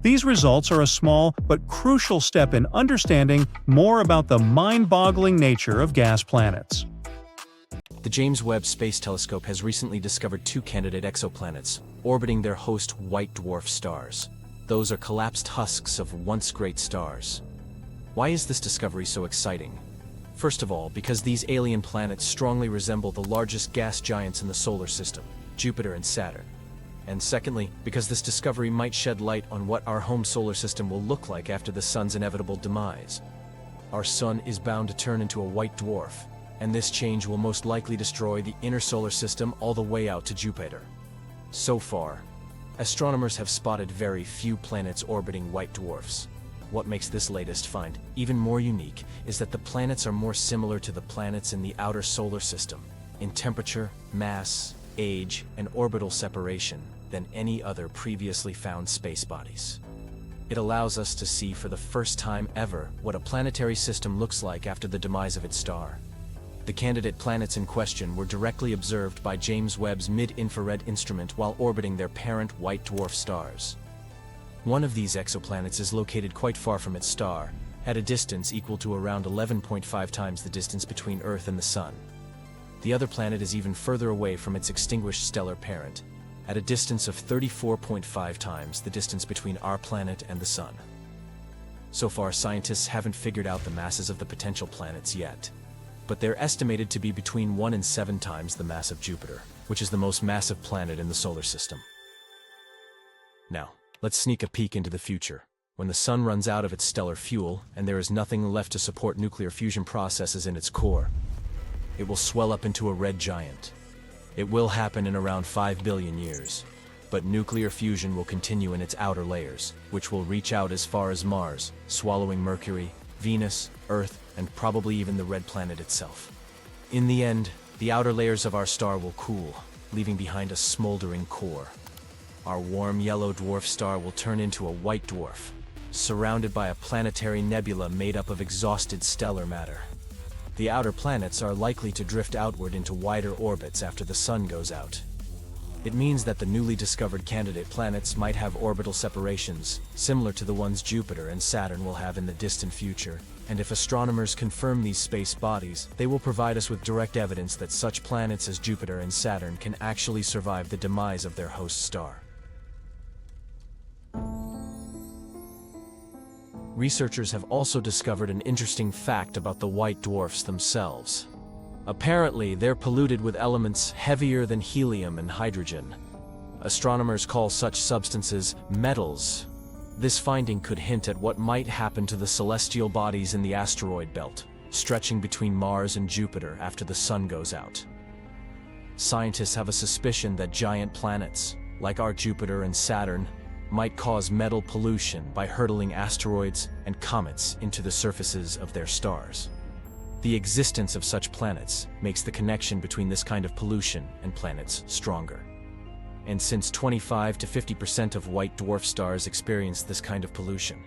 These results are a small but crucial step in understanding more about the mind-boggling nature of gas planets. The James Webb Space Telescope has recently discovered 2 candidate exoplanets, orbiting their host white dwarf stars. Those are collapsed husks of once great stars. Why is this discovery so exciting? First of all, because these alien planets strongly resemble the largest gas giants in the solar system, Jupiter and Saturn. And secondly, because this discovery might shed light on what our home solar system will look like after the Sun's inevitable demise. Our Sun is bound to turn into a white dwarf, and this change will most likely destroy the inner solar system all the way out to Jupiter. So far, astronomers have spotted very few planets orbiting white dwarfs. What makes this latest find even more unique is that the planets are more similar to the planets in the outer solar system, in temperature, mass, age, and orbital separation than any other previously found space bodies. It allows us to see for the first time ever what a planetary system looks like after the demise of its star. The candidate planets in question were directly observed by James Webb's mid-infrared instrument while orbiting their parent white dwarf stars. One of these exoplanets is located quite far from its star, at a distance equal to around 11.5 times the distance between Earth and the Sun. The other planet is even further away from its extinguished stellar parent, at a distance of 34.5 times the distance between our planet and the Sun. So far, scientists haven't figured out the masses of the potential planets yet, but they're estimated to be between 1 and 7 times the mass of Jupiter, which is the most massive planet in the solar system. Now, let's sneak a peek into the future. When the Sun runs out of its stellar fuel, and there is nothing left to support nuclear fusion processes in its core, it will swell up into a red giant. It will happen in around 5 billion years, but nuclear fusion will continue in its outer layers, which will reach out as far as Mars, swallowing Mercury, Venus, Earth, and probably even the red planet itself. In the end, the outer layers of our star will cool, leaving behind a smoldering core. Our warm yellow dwarf star will turn into a white dwarf, surrounded by a planetary nebula made up of exhausted stellar matter. The outer planets are likely to drift outward into wider orbits after the Sun goes out. It means that the newly discovered candidate planets might have orbital separations, similar to the ones Jupiter and Saturn will have in the distant future, and if astronomers confirm these space bodies, they will provide us with direct evidence that such planets as Jupiter and Saturn can actually survive the demise of their host star. researchers have also discovered an interesting fact about the white dwarfs themselves. Apparently, they're polluted with elements heavier than helium and hydrogen. Astronomers call such substances metals. This finding could hint at what might happen to the celestial bodies in the asteroid belt, stretching between Mars and Jupiter after the sun goes out. Scientists have a suspicion that giant planets, like our Jupiter and Saturn, might cause metal pollution by hurtling asteroids and comets into the surfaces of their stars. The existence of such planets makes the connection between this kind of pollution and planets stronger. And since 25 to 50% of white dwarf stars experience this kind of pollution,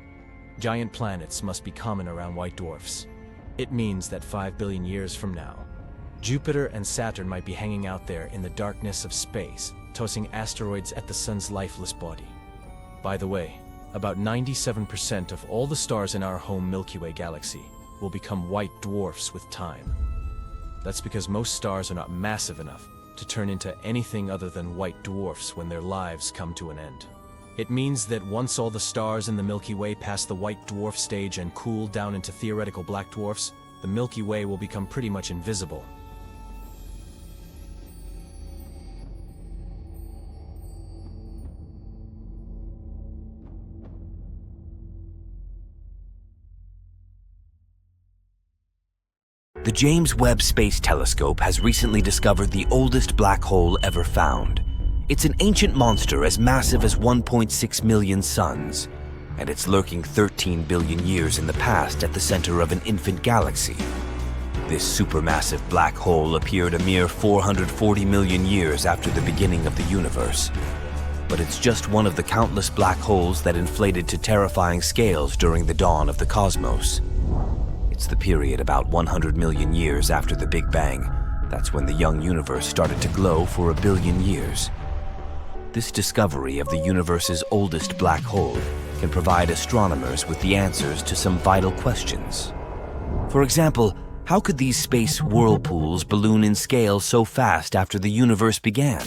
giant planets must be common around white dwarfs. It means that 5 billion years from now, Jupiter and Saturn might be hanging out there in the darkness of space, tossing asteroids at the sun's lifeless body. By the way, about 97% of all the stars in our home Milky Way galaxy will become white dwarfs with time. That's because most stars are not massive enough to turn into anything other than white dwarfs when their lives come to an end. It means that once all the stars in the Milky Way pass the white dwarf stage and cool down into theoretical black dwarfs, the Milky Way will become pretty much invisible. The James Webb Space Telescope has recently discovered the oldest black hole ever found. It's an ancient monster as massive as 1.6 million suns, and it's lurking 13 billion years in the past at the center of an infant galaxy. This supermassive black hole appeared a mere 440 million years after the beginning of the universe. But it's just one of the countless black holes that inflated to terrifying scales during the dawn of the cosmos. It's the period about 100 million years after the Big Bang. That's when the young universe started to glow for a billion years. This discovery of the universe's oldest black hole can provide astronomers with the answers to some vital questions. For example, how could these space whirlpools balloon in scale so fast after the universe began?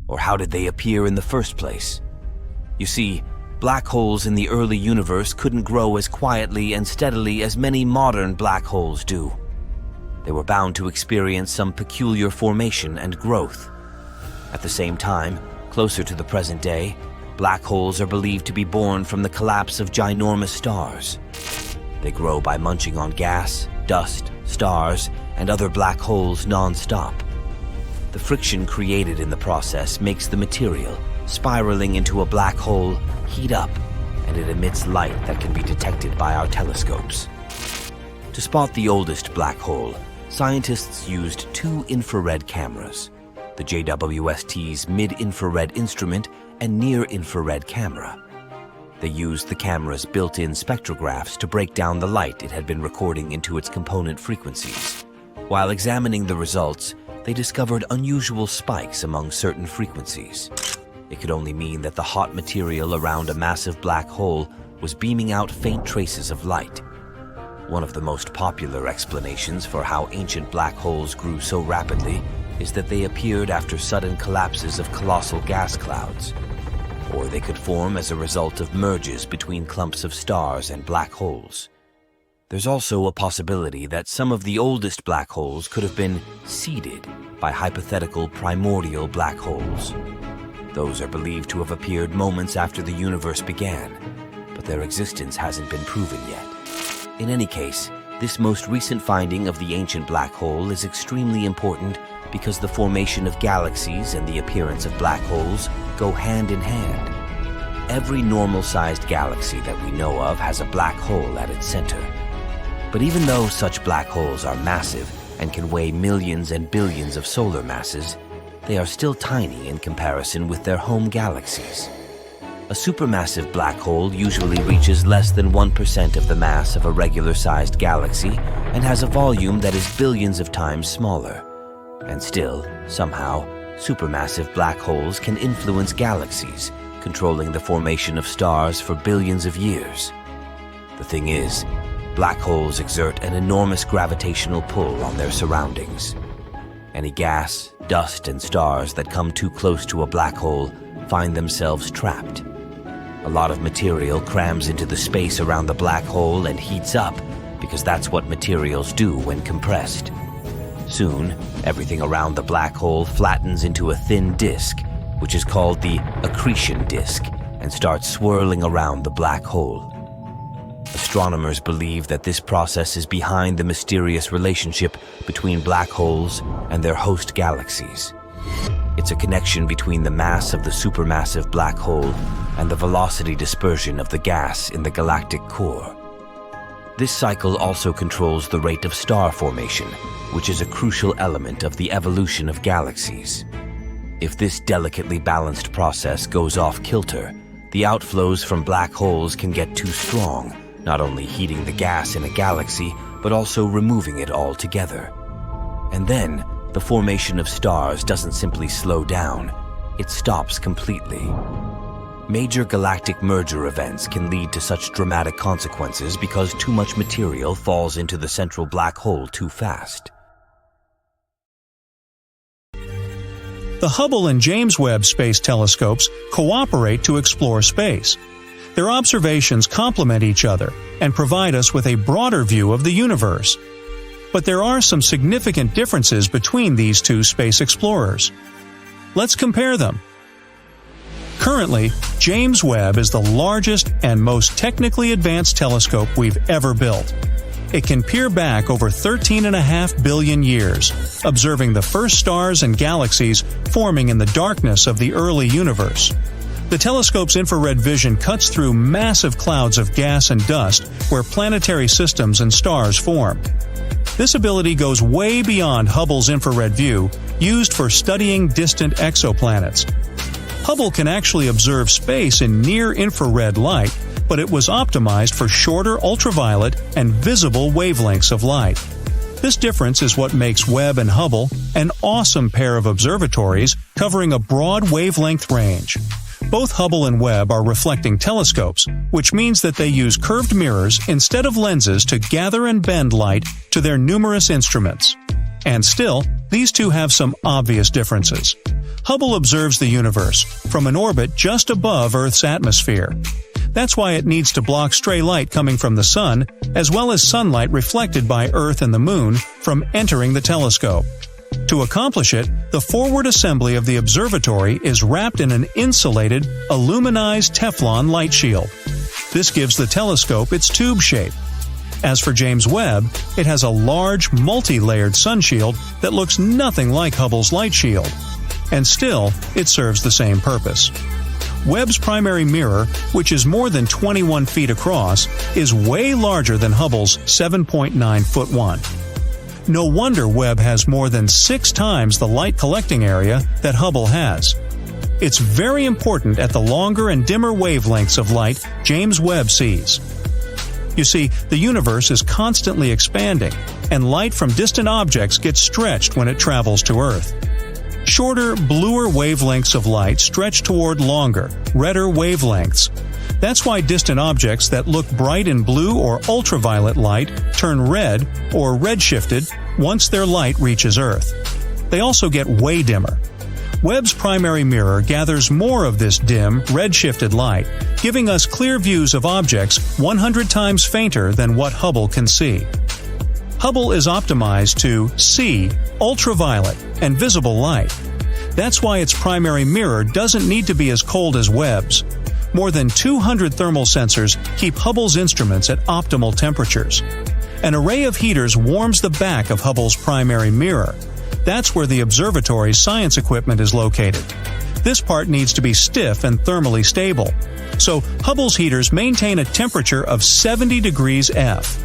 Or how did they appear in the first place? You see, black holes in the early universe couldn't grow as quietly and steadily as many modern black holes do. They were bound to experience some peculiar formation and growth. At the same time, closer to the present day, black holes are believed to be born from the collapse of ginormous stars. They grow by munching on gas, dust, stars, and other black holes non-stop. The friction created in the process makes the material, spiraling into a black hole, heat up, and it emits light that can be detected by our telescopes. To spot the oldest black hole, scientists used two infrared cameras, the JWST's mid-infrared instrument and near-infrared camera. They used the camera's built-in spectrographs to break down the light it had been recording into its component frequencies. While examining the results, they discovered unusual spikes among certain frequencies. It could only mean that the hot material around a massive black hole was beaming out faint traces of light. One of the most popular explanations for how ancient black holes grew so rapidly is that they appeared after sudden collapses of colossal gas clouds. Or they could form as a result of merges between clumps of stars and black holes. There's also a possibility that some of the oldest black holes could have been seeded by hypothetical primordial black holes. Those are believed to have appeared moments after the universe began, but their existence hasn't been proven yet. In any case, this most recent finding of the ancient black hole is extremely important because the formation of galaxies and the appearance of black holes go hand in hand. Every normal-sized galaxy that we know of has a black hole at its center. But even though such black holes are massive and can weigh millions and billions of solar masses, they are still tiny in comparison with their home galaxies. A supermassive black hole usually reaches less than 1% of the mass of a regular-sized galaxy and has a volume that is billions of times smaller. And still, somehow, supermassive black holes can influence galaxies, controlling the formation of stars for billions of years. The thing is, black holes exert an enormous gravitational pull on their surroundings. Any gas, dust, and stars that come too close to a black hole find themselves trapped. A lot of material crams into the space around the black hole and heats up, because that's what materials do when compressed. Soon, everything around the black hole flattens into a thin disk, which is called the accretion disk, and starts swirling around the black hole. Astronomers believe that this process is behind the mysterious relationship between black holes and their host galaxies. It's a connection between the mass of the supermassive black hole and the velocity dispersion of the gas in the galactic core. This cycle also controls the rate of star formation, which is a crucial element of the evolution of galaxies. If this delicately balanced process goes off kilter, the outflows from black holes can get too strong, not only heating the gas in a galaxy, but also removing it altogether. And then, the formation of stars doesn't simply slow down, it stops completely. Major galactic merger events can lead to such dramatic consequences because too much material falls into the central black hole too fast. The Hubble and James Webb Space Telescopes cooperate to explore space. Their observations complement each other and provide us with a broader view of the universe. But there are some significant differences between these two space explorers. Let's compare them. Currently, James Webb is the largest and most technically advanced telescope we've ever built. It can peer back over 13.5 billion years, observing the first stars and galaxies forming in the darkness of the early universe. The telescope's infrared vision cuts through massive clouds of gas and dust where planetary systems and stars form. This ability goes way beyond Hubble's infrared view, used for studying distant exoplanets. Hubble can actually observe space in near-infrared light, but it was optimized for shorter ultraviolet and visible wavelengths of light. This difference is what makes Webb and Hubble an awesome pair of observatories covering a broad wavelength range. Both Hubble and Webb are reflecting telescopes, which means that they use curved mirrors instead of lenses to gather and bend light to their numerous instruments. And still, these two have some obvious differences. Hubble observes the universe from an orbit just above Earth's atmosphere. That's why it needs to block stray light coming from the sun, as well as sunlight reflected by Earth and the Moon, from entering the telescope. To accomplish it, the forward assembly of the observatory is wrapped in an insulated, aluminized Teflon light shield. This gives the telescope its tube shape. As for James Webb, it has a large, multi-layered sunshield that looks nothing like Hubble's light shield. And still, it serves the same purpose. Webb's primary mirror, which is more than 21 feet across, is way larger than Hubble's 7.9-foot one. No wonder Webb has more than 6 times the light collecting area that Hubble has. It's very important at the longer and dimmer wavelengths of light James Webb sees. You see, the universe is constantly expanding, and light from distant objects gets stretched when it travels to Earth. Shorter, bluer wavelengths of light stretch toward longer, redder wavelengths. That's why distant objects that look bright in blue or ultraviolet light turn red or redshifted once their light reaches Earth. They also get way dimmer. Webb's primary mirror gathers more of this dim, redshifted light, giving us clear views of objects 100 times fainter than what Hubble can see. Hubble is optimized to see ultraviolet and visible light. That's why its primary mirror doesn't need to be as cold as Webb's. More than 200 thermal sensors keep Hubble's instruments at optimal temperatures. An array of heaters warms the back of Hubble's primary mirror. That's where the observatory's science equipment is located. This part needs to be stiff and thermally stable. So Hubble's heaters maintain a temperature of 70 degrees F.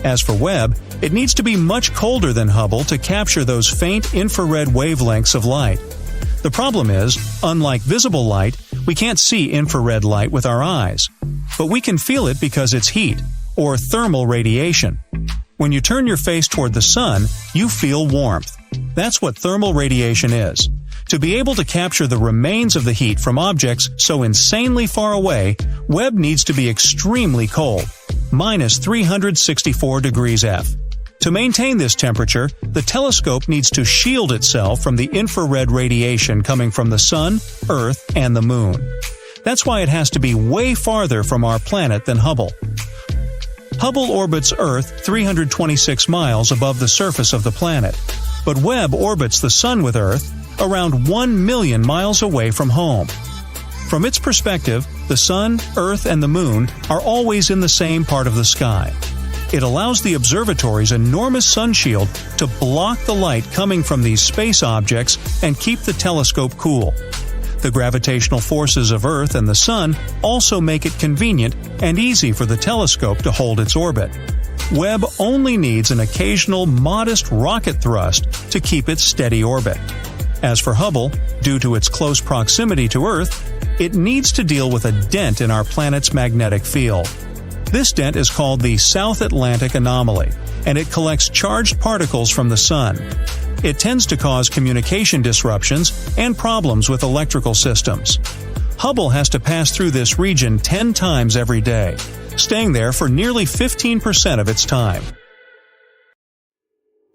As for Webb, it needs to be much colder than Hubble to capture those faint infrared wavelengths of light. The problem is, unlike visible light, we can't see infrared light with our eyes. But we can feel it because it's heat, or thermal radiation. When you turn your face toward the sun, you feel warmth. That's what thermal radiation is. To be able to capture the remains of the heat from objects so insanely far away, Webb needs to be extremely cold, minus 364 degrees F. To maintain this temperature, the telescope needs to shield itself from the infrared radiation coming from the sun, Earth, and the Moon. That's why it has to be way farther from our planet than Hubble. Hubble orbits Earth 326 miles above the surface of the planet, but Webb orbits the Sun with Earth around 1 million miles away from home. From its perspective, the Sun, Earth, and the Moon are always in the same part of the sky. It allows the observatory's enormous sun shield to block the light coming from these space objects and keep the telescope cool. The gravitational forces of Earth and the Sun also make it convenient and easy for the telescope to hold its orbit. Webb only needs an occasional modest rocket thrust to keep its steady orbit. As for Hubble, due to its close proximity to Earth, it needs to deal with a dent in our planet's magnetic field. This dent is called the South Atlantic anomaly, and it collects charged particles from the Sun. It tends to cause communication disruptions and problems with electrical systems. Hubble has to pass through this region 10 times every day, staying there for nearly 15% of its time.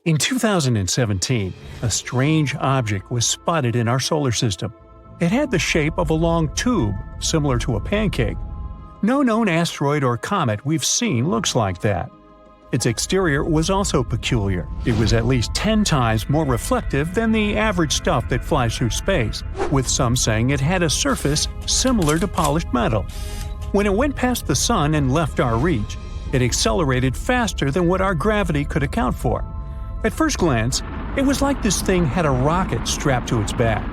In 2017, a strange object was spotted in our solar system. It had the shape of a long tube, similar to a pancake. No known asteroid or comet we've seen looks like that. Its exterior was also peculiar. It was at least 10 times more reflective than the average stuff that flies through space, with some saying it had a surface similar to polished metal. When it went past the Sun and left our reach, it accelerated faster than what our gravity could account for. At first glance, it was like this thing had a rocket strapped to its back.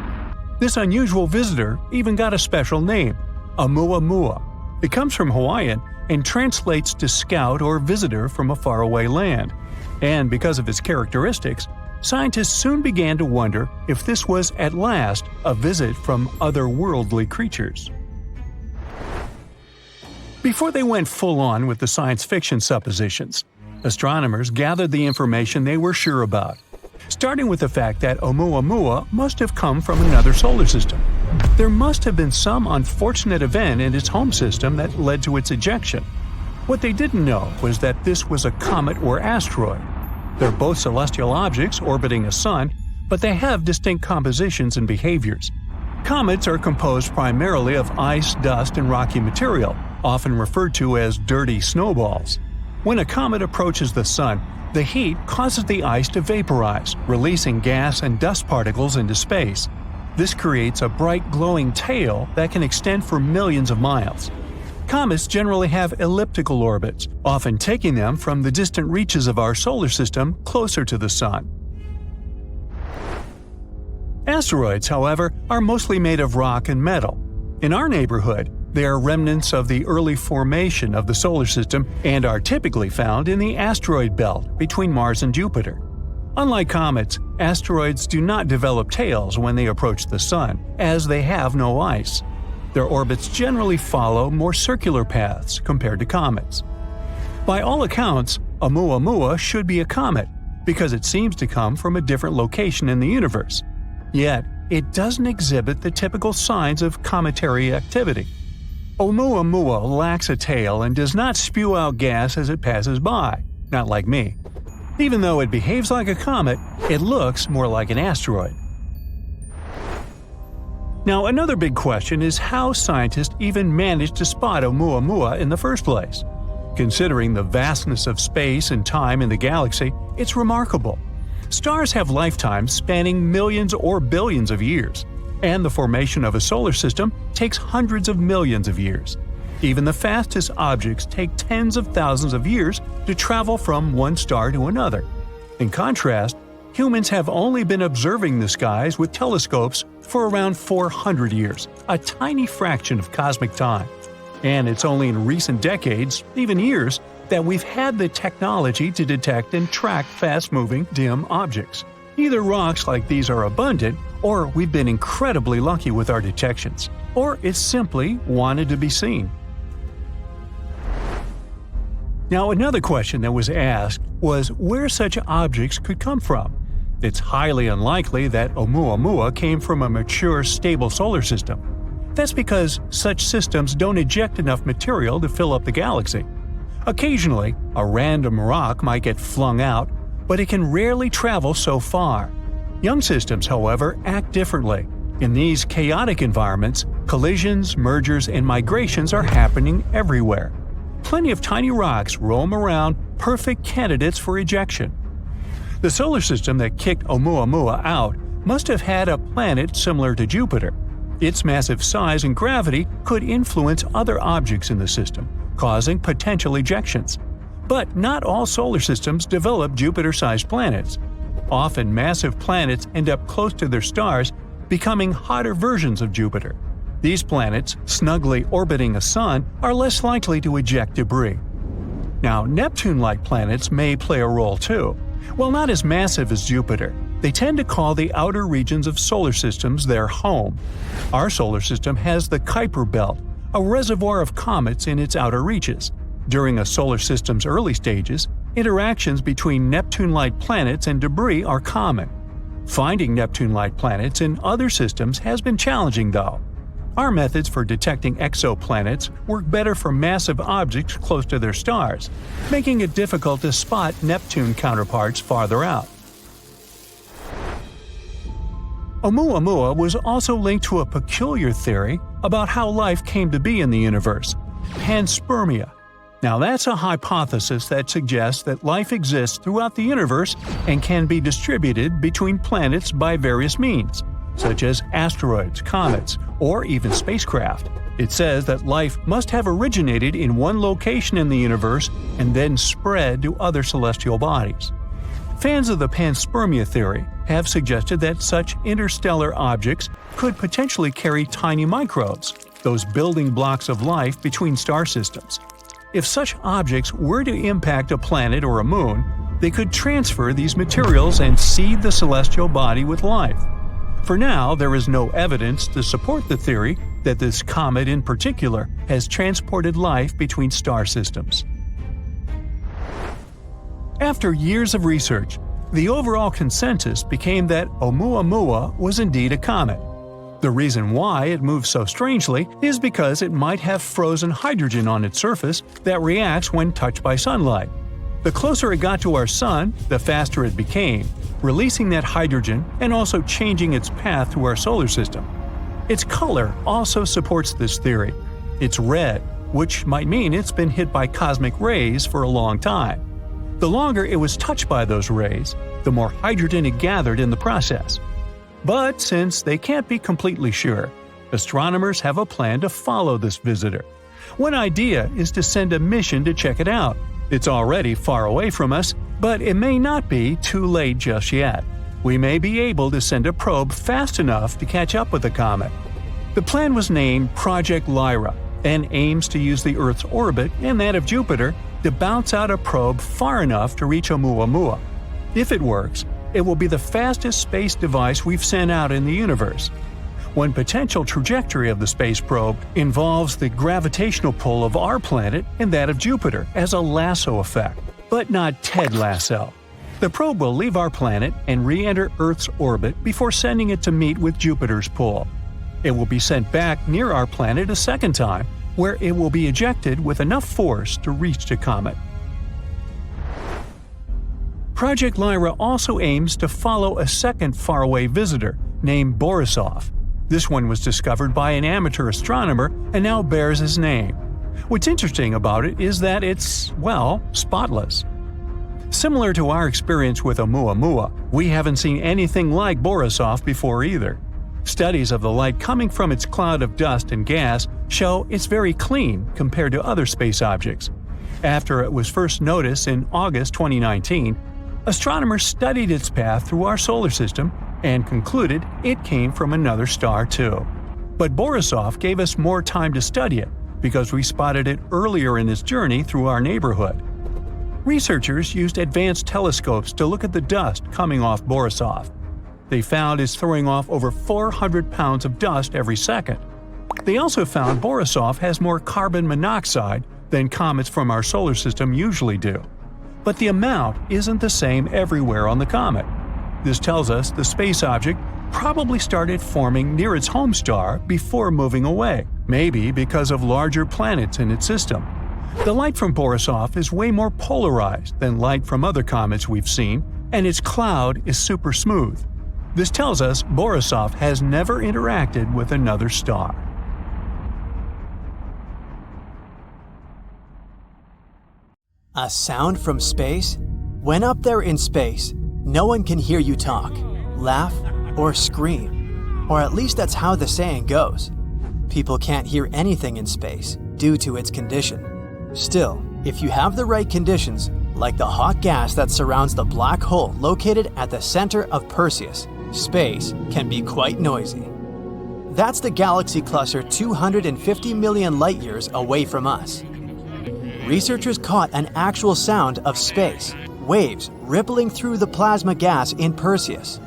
This unusual visitor even got a special name, Oumuamua. It comes from Hawaiian and translates to scout or visitor from a faraway land. And because of its characteristics, scientists soon began to wonder if this was at last a visit from otherworldly creatures. Before they went full-on with the science fiction suppositions, astronomers gathered the information they were sure about, starting with the fact that Oumuamua must have come from another solar system. There must have been some unfortunate event in its home system that led to its ejection. What they didn't know was that this was a comet or asteroid. They're both celestial objects orbiting a sun, but they have distinct compositions and behaviors. Comets are composed primarily of ice, dust, and rocky material, often referred to as dirty snowballs. When a comet approaches the sun, the heat causes the ice to vaporize, releasing gas and dust particles into space. This creates a bright glowing tail that can extend for millions of miles. Comets generally have elliptical orbits, often taking them from the distant reaches of our solar system closer to the Sun. Asteroids, however, are mostly made of rock and metal. In our neighborhood, they are remnants of the early formation of the solar system and are typically found in the asteroid belt between Mars and Jupiter. Unlike comets, asteroids do not develop tails when they approach the Sun, as they have no ice. Their orbits generally follow more circular paths compared to comets. By all accounts, Oumuamua should be a comet, because it seems to come from a different location in the universe. Yet, it doesn't exhibit the typical signs of cometary activity. Oumuamua lacks a tail and does not spew out gas as it passes by, not like me. Even though it behaves like a comet, it looks more like an asteroid. Now, another big question is how scientists even managed to spot Oumuamua in the first place. Considering the vastness of space and time in the galaxy, it's remarkable. Stars have lifetimes spanning millions or billions of years, and the formation of a solar system takes hundreds of millions of years. Even the fastest objects take tens of thousands of years to travel from one star to another. In contrast, humans have only been observing the skies with telescopes for around 400 years, a tiny fraction of cosmic time. And it's only in recent decades, even years, that we've had the technology to detect and track fast-moving, dim objects. Either rocks like these are abundant, or we've been incredibly lucky with our detections, or it's simply wanted to be seen. Now, another question that was asked was where such objects could come from. It's highly unlikely that Oumuamua came from a mature, stable solar system. That's because such systems don't eject enough material to fill up the galaxy. Occasionally, a random rock might get flung out, but it can rarely travel so far. Young systems, however, act differently. In these chaotic environments, collisions, mergers, and migrations are happening everywhere. Plenty of tiny rocks roam around, perfect candidates for ejection. The solar system that kicked Oumuamua out must have had a planet similar to Jupiter. Its massive size and gravity could influence other objects in the system, causing potential ejections. But not all solar systems develop Jupiter-sized planets. Often massive planets end up close to their stars, becoming hotter versions of Jupiter. These planets, snugly orbiting a sun, are less likely to eject debris. Now, Neptune-like planets may play a role too. While not as massive as Jupiter, they tend to call the outer regions of solar systems their home. Our solar system has the Kuiper Belt, a reservoir of comets in its outer reaches. During a solar system's early stages, interactions between Neptune-like planets and debris are common. Finding Neptune-like planets in other systems has been challenging, though. Our methods for detecting exoplanets work better for massive objects close to their stars, making it difficult to spot Neptune counterparts farther out. Oumuamua was also linked to a peculiar theory about how life came to be in the universe – panspermia. Now that's a hypothesis that suggests that life exists throughout the universe and can be distributed between planets by various means, such as asteroids, comets, or even spacecraft. It says that life must have originated in one location in the universe and then spread to other celestial bodies. Fans of the panspermia theory have suggested that such interstellar objects could potentially carry tiny microbes, those building blocks of life between star systems. If such objects were to impact a planet or a moon, they could transfer these materials and seed the celestial body with life. For now, there is no evidence to support the theory that this comet in particular has transported life between star systems. After years of research, the overall consensus became that Oumuamua was indeed a comet. The reason why it moves so strangely is because it might have frozen hydrogen on its surface that reacts when touched by sunlight. The closer it got to our sun, the faster it became, releasing that hydrogen and also changing its path through our solar system. Its color also supports this theory. It's red, which might mean it's been hit by cosmic rays for a long time. The longer it was touched by those rays, the more hydrogen it gathered in the process. But since they can't be completely sure, astronomers have a plan to follow this visitor. One idea is to send a mission to check it out. It's already far away from us, but it may not be too late just yet. We may be able to send a probe fast enough to catch up with the comet. The plan was named Project Lyra and aims to use the Earth's orbit and that of Jupiter to bounce out a probe far enough to reach Oumuamua. If it works, it will be the fastest space device we've sent out in the universe. One potential trajectory of the space probe involves the gravitational pull of our planet and that of Jupiter as a lasso effect, but not Ted Lasso. The probe will leave our planet and re-enter Earth's orbit before sending it to meet with Jupiter's pull. It will be sent back near our planet a second time, where it will be ejected with enough force to reach the comet. Project Lyra also aims to follow a second faraway visitor named Borisov. This one was discovered by an amateur astronomer and now bears his name. What's interesting about it is that it's, well, spotless. Similar to our experience with Oumuamua, we haven't seen anything like Borisov before either. Studies of the light coming from its cloud of dust and gas show it's very clean compared to other space objects. After it was first noticed in August 2019, astronomers studied its path through our solar system and concluded it came from another star too. But Borisov gave us more time to study it because we spotted it earlier in its journey through our neighborhood. Researchers used advanced telescopes to look at the dust coming off Borisov. They found it's throwing off over 400 pounds of dust every second. They also found Borisov has more carbon monoxide than comets from our solar system usually do. But the amount isn't the same everywhere on the comet. This tells us the space object probably started forming near its home star before moving away, maybe because of larger planets in its system. The light from Borisov is way more polarized than light from other comets we've seen, and its cloud is super smooth. This tells us Borisov has never interacted with another star. A sound from space? When up there in space, no one can hear you talk, laugh, or scream. Or at least that's how the saying goes. People can't hear anything in space due to its condition. Still, if you have the right conditions, like the hot gas that surrounds the black hole located at the center of Perseus, space can be quite noisy. That's the galaxy cluster 250 million light-years away from us. Researchers caught an actual sound of space, waves rippling through the plasma gas in Perseus.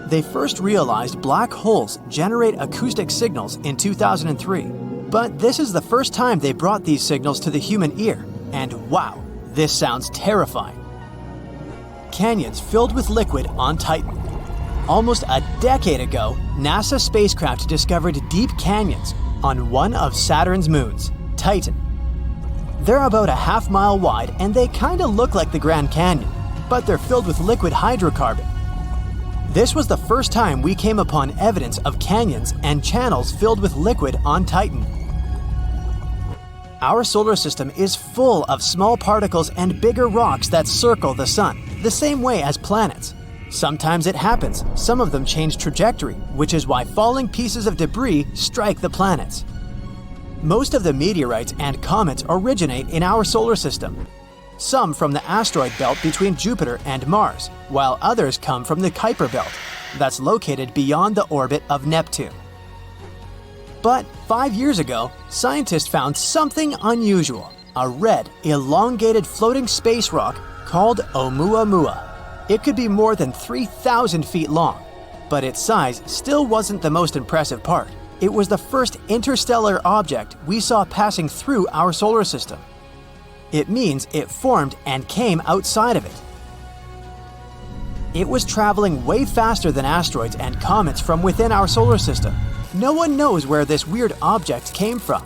They first realized black holes generate acoustic signals in 2003, but this is the first time they brought these signals to the human ear, and wow, this sounds terrifying. Canyons filled with liquid on Titan. Almost a decade ago, NASA spacecraft discovered deep canyons on one of Saturn's moons, Titan. They're about a half-mile wide and they kinda look like the Grand Canyon, but they're filled with liquid hydrocarbon. This was the first time we came upon evidence of canyons and channels filled with liquid on Titan. Our solar system is full of small particles and bigger rocks that circle the sun, the same way as planets. Sometimes it happens, some of them change trajectory, which is why falling pieces of debris strike the planets. Most of the meteorites and comets originate in our solar system. Some from the asteroid belt between Jupiter and Mars, while others come from the Kuiper belt, that's located beyond the orbit of Neptune. But 5 years ago, scientists found something unusual, a red, elongated floating space rock called Oumuamua. It could be more than 3,000 feet long, but its size still wasn't the most impressive part. It was the first interstellar object we saw passing through our solar system. It means it formed and came outside of it. It was traveling way faster than asteroids and comets from within our solar system. No one knows where this weird object came from.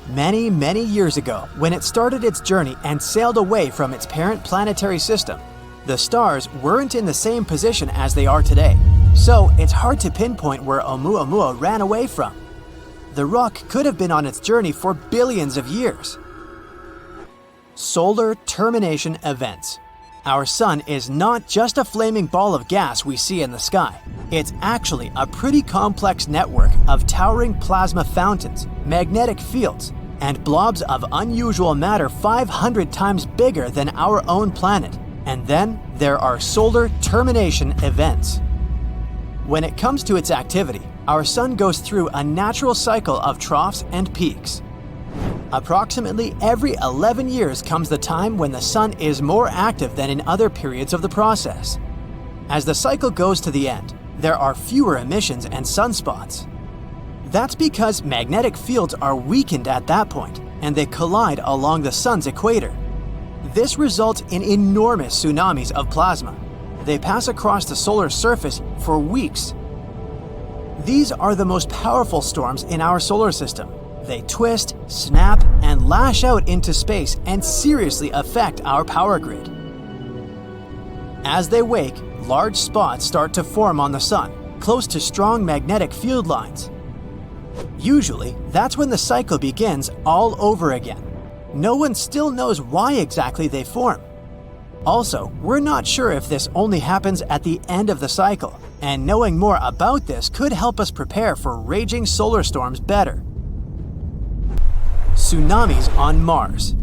Many years ago, when it started its journey and sailed away from its parent planetary system, the stars weren't in the same position as they are today, so it's hard to pinpoint where Oumuamua ran away from. The rock could have been on its journey for billions of years. Solar termination events. Our sun is not just a flaming ball of gas we see in the sky. It's actually a pretty complex network of towering plasma fountains, magnetic fields, and blobs of unusual matter 500 times bigger than our own planet. And then there are solar termination events. When it comes to its activity, our sun goes through a natural cycle of troughs and peaks. Approximately every 11 years comes the time when the sun is more active than in other periods of the process. As the cycle goes to the end, there are fewer emissions and sunspots. That's because magnetic fields are weakened at that point, and they collide along the sun's equator. This results in enormous tsunamis of plasma. They pass across the solar surface for weeks. These are the most powerful storms in our solar system. They twist, snap, and lash out into space and seriously affect our power grid. As they wake, large spots start to form on the sun, close to strong magnetic field lines. Usually, that's when the cycle begins all over again. No one still knows why exactly they form. Also, we're not sure if this only happens at the end of the cycle, and knowing more about this could help us prepare for raging solar storms better. Tsunamis on Mars.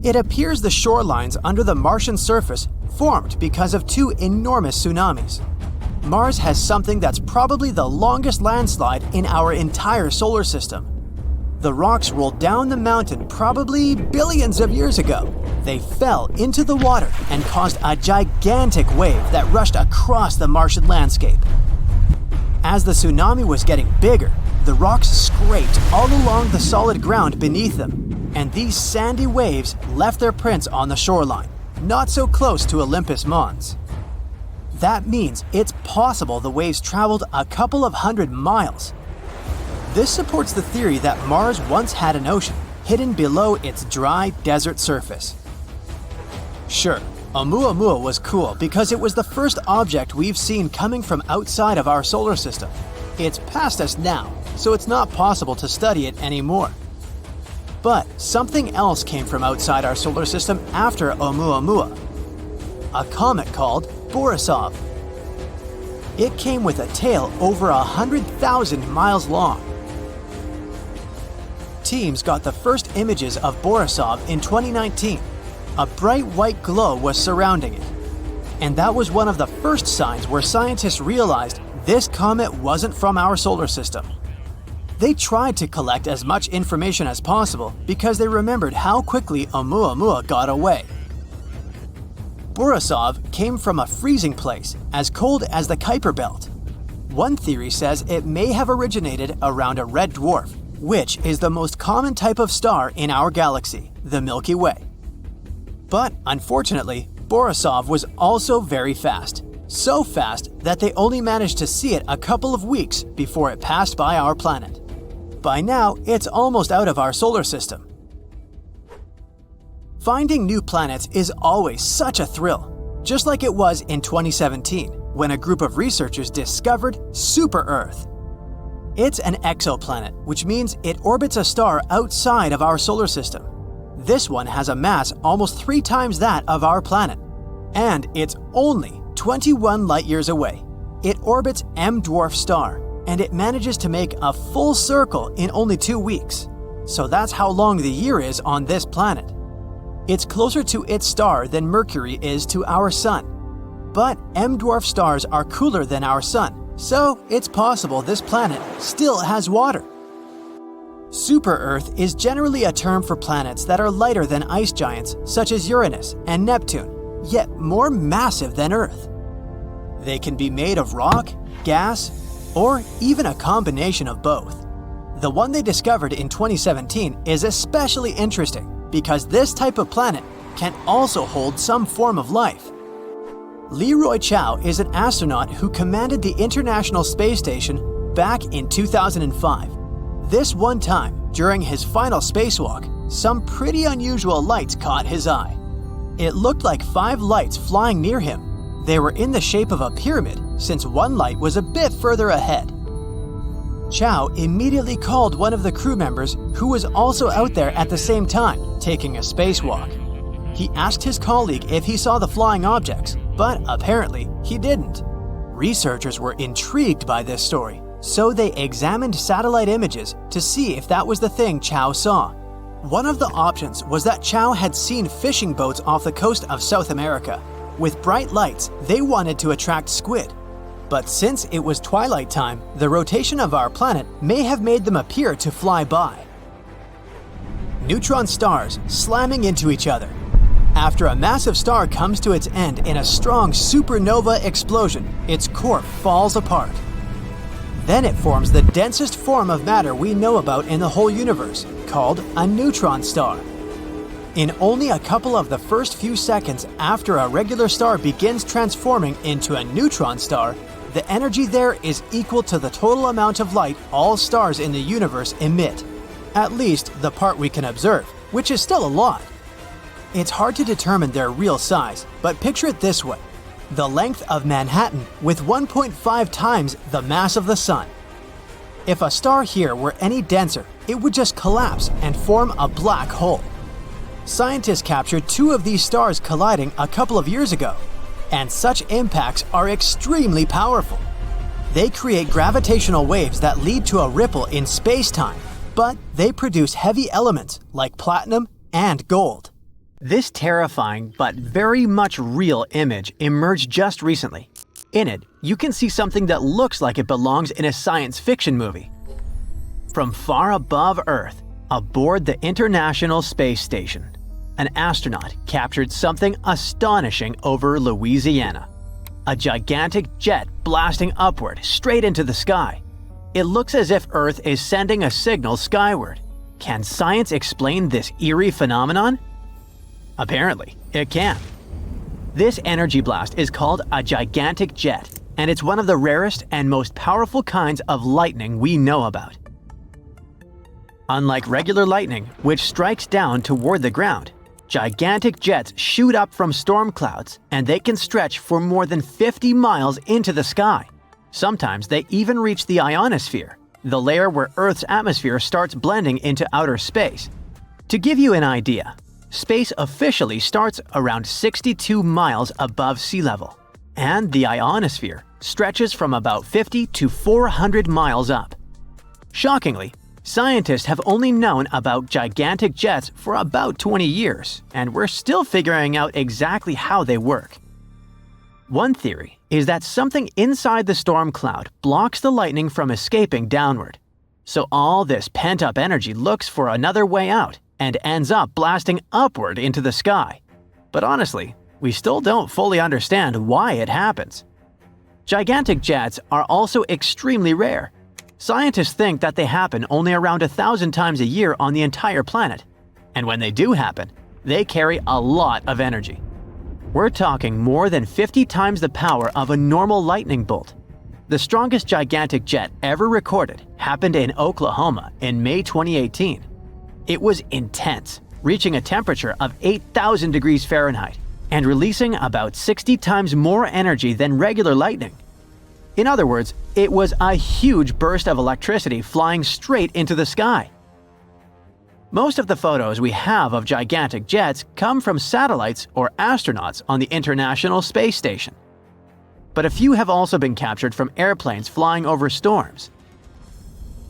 It appears the shorelines under the Martian surface formed because of two enormous tsunamis. Mars has something that's probably the longest landslide in our entire solar system. The rocks rolled down the mountain probably billions of years ago. They fell into the water and caused a gigantic wave that rushed across the Martian landscape. As the tsunami was getting bigger, the rocks scraped all along the solid ground beneath them, and these sandy waves left their prints on the shoreline, not so close to Olympus Mons. That means it's possible the waves traveled a couple of 100 miles. This supports the theory that Mars once had an ocean hidden below its dry desert surface. Sure, Oumuamua was cool because it was the first object we've seen coming from outside of our solar system. It's past us now, so it's not possible to study it anymore. But something else came from outside our solar system after Oumuamua. A comet called Borisov. It came with a tail over 100,000 miles long. Teams got the first images of Borisov in 2019. A bright white glow was surrounding it. And that was one of the first signs where scientists realized this comet wasn't from our solar system. They tried to collect as much information as possible because they remembered how quickly Oumuamua got away. Borisov came from a freezing place as cold as the Kuiper Belt. One theory says it may have originated around a red dwarf, which is the most common type of star in our galaxy, the Milky Way. But unfortunately, Borisov was also very fast. So fast that they only managed to see it a couple of weeks before it passed by our planet. By now, it's almost out of our solar system. Finding new planets is always such a thrill, just like it was in 2017 when a group of researchers discovered Super Earth. It's an exoplanet, which means it orbits a star outside of our solar system. This one has a mass almost 3 times that of our planet, and it's only 21 light-years away. It orbits M dwarf star, and it manages to make a full circle in only 2 weeks. So that's how long the year is on this planet. It's closer to its star than Mercury is to our sun. But M dwarf stars are cooler than our sun, so it's possible this planet still has water. Super Earth is generally a term for planets that are lighter than ice giants such as Uranus and Neptune, yet more massive than Earth. They can be made of rock, gas, or even a combination of both. The one they discovered in 2017 is especially interesting because this type of planet can also hold some form of life. Leroy Chiao is an astronaut who commanded the International Space Station back in 2005. This one time, during his final spacewalk, some pretty unusual lights caught his eye. It looked like 5 lights flying near him. They were in the shape of a pyramid, since one light was a bit further ahead. Chiao immediately called one of the crew members who was also out there at the same time, taking a spacewalk. He asked his colleague if he saw the flying objects, but apparently he didn't. Researchers were intrigued by this story, so they examined satellite images to see if that was the thing Chiao saw. One of the options was that Chiao had seen fishing boats off the coast of South America. With bright lights, they wanted to attract squid. But since it was twilight time, the rotation of our planet may have made them appear to fly by. Neutron stars slamming into each other. After a massive star comes to its end in a strong supernova explosion, its core falls apart. Then it forms the densest form of matter we know about in the whole universe, called a neutron star. In only a couple of the first few seconds after a regular star begins transforming into a neutron star, the energy there is equal to the total amount of light all stars in the universe emit. At least the part we can observe, which is still a lot. It's hard to determine their real size, but picture it this way. The length of Manhattan with 1.5 times the mass of the Sun. If a star here were any denser, it would just collapse and form a black hole. Scientists captured 2 of these stars colliding a couple of years ago, and such impacts are extremely powerful. They create gravitational waves that lead to a ripple in space-time, but they produce heavy elements like platinum and gold. This terrifying but very much real image emerged just recently. In it, you can see something that looks like it belongs in a science fiction movie. From far above Earth, aboard the International Space Station, an astronaut captured something astonishing over Louisiana. A gigantic jet blasting upward straight into the sky. It looks as if Earth is sending a signal skyward. Can science explain this eerie phenomenon? Apparently, it can. This energy blast is called a gigantic jet, and it's one of the rarest and most powerful kinds of lightning we know about. Unlike regular lightning, which strikes down toward the ground, Gigantic jets shoot up from storm clouds, and they can stretch for more than 50 miles into the sky. Sometimes they even reach the ionosphere, the layer where Earth's atmosphere starts blending into outer space. To give you an idea, space officially starts around 62 miles above sea level, and the ionosphere stretches from about 50 to 400 miles up. Shockingly, scientists have only known about gigantic jets for about 20 years, and we're still figuring out exactly how they work. One theory is that something inside the storm cloud blocks the lightning from escaping downward. So all this pent-up energy looks for another way out and ends up blasting upward into the sky. But honestly, we still don't fully understand why it happens. Gigantic jets are also extremely rare. Scientists think that they happen only around 1,000 times a year on the entire planet. And when they do happen, they carry a lot of energy. We're talking more than 50 times the power of a normal lightning bolt. The strongest gigantic jet ever recorded happened in Oklahoma in May 2018. It was intense, reaching a temperature of 8,000 degrees Fahrenheit and releasing about 60 times more energy than regular lightning. In other words, it was a huge burst of electricity flying straight into the sky. Most of the photos we have of gigantic jets come from satellites or astronauts on the International Space Station. But a few have also been captured from airplanes flying over storms.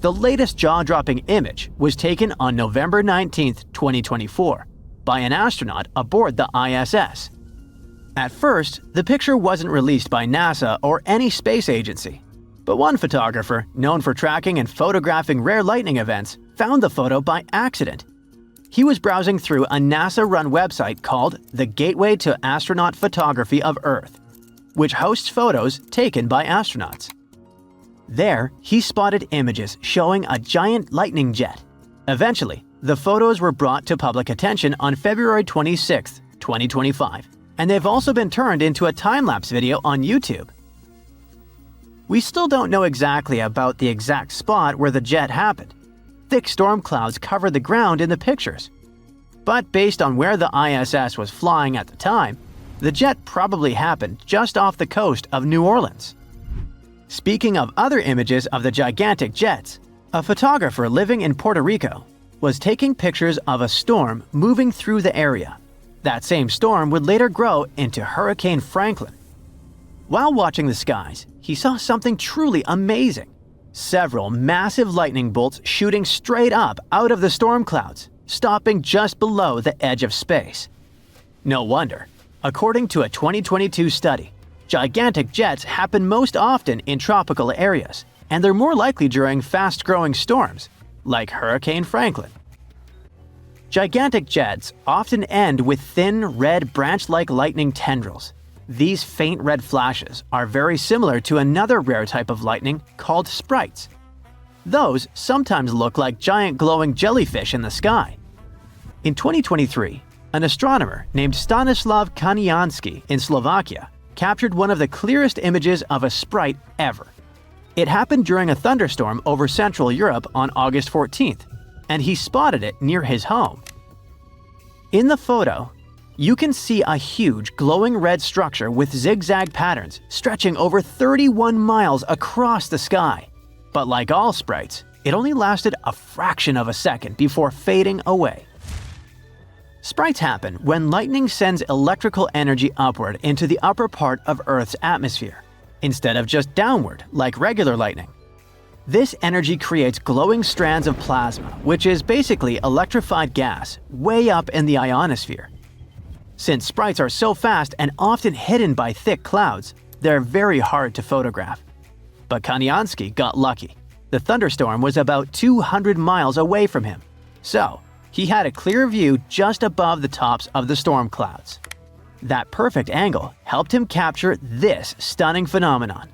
The latest jaw-dropping image was taken on November 19, 2024, by an astronaut aboard the ISS. At first, the picture wasn't released by NASA or any space agency, but one photographer, known for tracking and photographing rare lightning events, found the photo by accident. He was browsing through a NASA-run website called the Gateway to Astronaut Photography of Earth, which hosts photos taken by astronauts. There, he spotted images showing a giant lightning jet. Eventually, the photos were brought to public attention on February 26, 2025, and they've also been turned into a time-lapse video on YouTube. We still don't know exactly about the exact spot where the jet happened. Thick storm clouds covered the ground in the pictures. But based on where the ISS was flying at the time, the jet probably happened just off the coast of New Orleans. Speaking of other images of the gigantic jets, a photographer living in Puerto Rico was taking pictures of a storm moving through the area. That same storm would later grow into Hurricane Franklin. While watching the skies, he saw something truly amazing. Several massive lightning bolts shooting straight up out of the storm clouds, stopping just below the edge of space. No wonder. According to a 2022 study, gigantic jets happen most often in tropical areas, and they're more likely during fast-growing storms, like Hurricane Franklin. Gigantic jets often end with thin, red, branch-like lightning tendrils. These faint red flashes are very similar to another rare type of lightning called sprites. Those sometimes look like giant glowing jellyfish in the sky. In 2023, an astronomer named Stanislav Kaniansky in Slovakia captured one of the clearest images of a sprite ever. It happened during a thunderstorm over Central Europe on August 14th, and he spotted it near his home. In the photo, you can see a huge glowing red structure with zigzag patterns stretching over 31 miles across the sky. But like all sprites, it only lasted a fraction of a second before fading away. Sprites happen when lightning sends electrical energy upward into the upper part of Earth's atmosphere, instead of just downward like regular lightning. This energy creates glowing strands of plasma, which is basically electrified gas, way up in the ionosphere. Since sprites are so fast and often hidden by thick clouds, they're very hard to photograph. But Kaniansky got lucky. The thunderstorm was about 200 miles away from him, so he had a clear view just above the tops of the storm clouds. That perfect angle helped him capture this stunning phenomenon.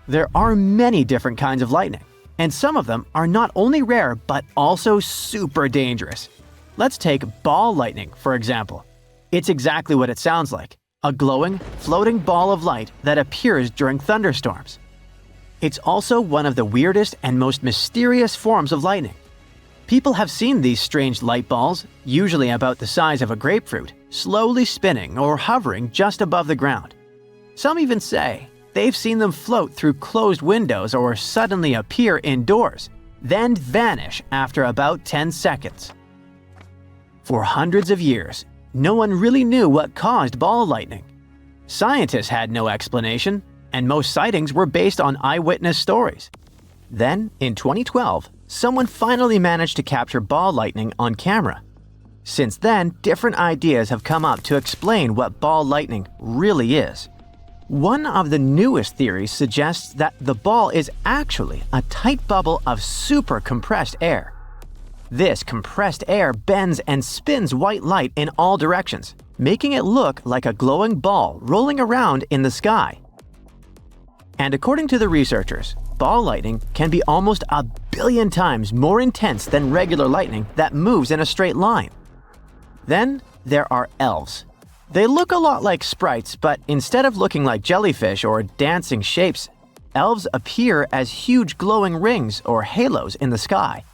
There are many different kinds of lightning, and some of them are not only rare but also super dangerous. Let's take ball lightning, for example. It's exactly what it sounds like, a glowing, floating ball of light that appears during thunderstorms. It's also one of the weirdest and most mysterious forms of lightning. People have seen these strange light balls, usually about the size of a grapefruit, slowly spinning or hovering just above the ground. Some even say they've seen them float through closed windows or suddenly appear indoors, then vanish after about 10 seconds. For hundreds of years, no one really knew what caused ball lightning. Scientists had no explanation, and most sightings were based on eyewitness stories. Then, in 2012, someone finally managed to capture ball lightning on camera. Since then, different ideas have come up to explain what ball lightning really is. One of the newest theories suggests that the ball is actually a tight bubble of super compressed air. This compressed air bends and spins white light in all directions, making it look like a glowing ball rolling around in the sky. And according to the researchers, ball lightning can be almost 1 billion times more intense than regular lightning that moves in a straight line. Then there are elves. They look a lot like sprites, but instead of looking like jellyfish or dancing shapes, elves appear as huge glowing rings or halos in the sky.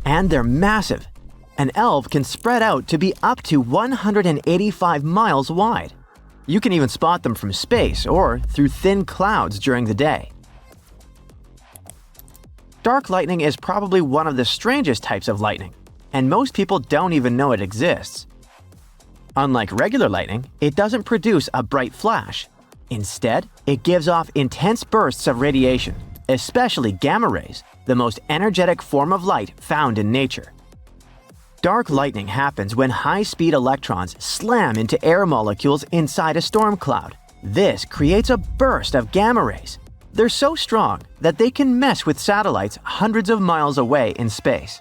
And they're massive. An elf can spread out to be up to 185 miles wide. You can even spot them from space or through thin clouds during the day. Dark lightning is probably one of the strangest types of lightning, and most people don't even know it exists. Unlike regular lightning, it doesn't produce a bright flash. Instead, it gives off intense bursts of radiation, especially gamma rays, the most energetic form of light found in nature. Dark lightning happens when high-speed electrons slam into air molecules inside a storm cloud. This creates a burst of gamma rays. They're so strong that they can mess with satellites hundreds of miles away in space.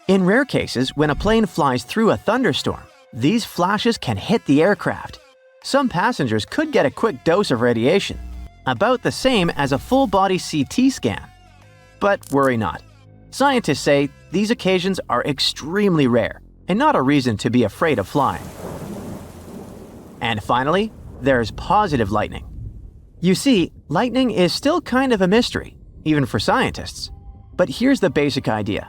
In rare cases, when a plane flies through a thunderstorm, these flashes can hit the aircraft. Some passengers could get a quick dose of radiation, about the same as a full-body CT scan. But worry not. Scientists say these occasions are extremely rare and not a reason to be afraid of flying. And finally, there's positive lightning. You see, lightning is still kind of a mystery, even for scientists. But here's the basic idea.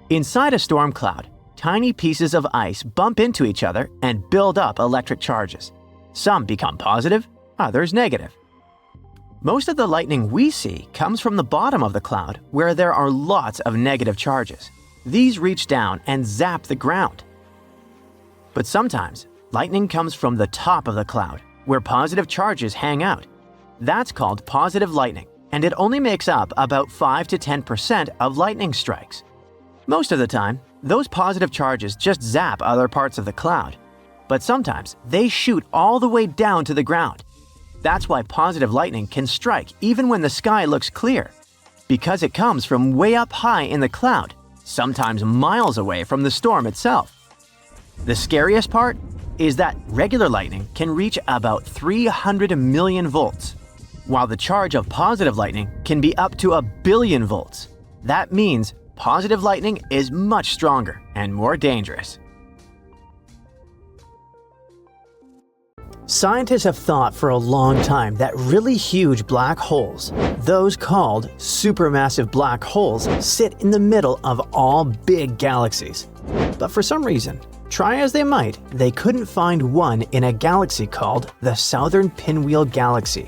Inside a storm cloud, tiny pieces of ice bump into each other and build up electric charges. Some become positive, others negative. Most of the lightning we see comes from the bottom of the cloud, where there are lots of negative charges. These reach down and zap the ground. But sometimes, lightning comes from the top of the cloud, where positive charges hang out. That's called positive lightning, and it only makes up about 5 to 10% of lightning strikes. Most of the time, those positive charges just zap other parts of the cloud. But sometimes, they shoot all the way down to the ground. That's why positive lightning can strike even when the sky looks clear, because it comes from way up high in the cloud, sometimes miles away from the storm itself. The scariest part is that regular lightning can reach about 300 million volts, while the charge of positive lightning can be up to 1 billion volts. That means positive lightning is much stronger and more dangerous. Scientists have thought for a long time that really huge black holes, those called supermassive black holes, sit in the middle of all big galaxies. But for some reason, try as they might, they couldn't find one in a galaxy called the Southern Pinwheel Galaxy,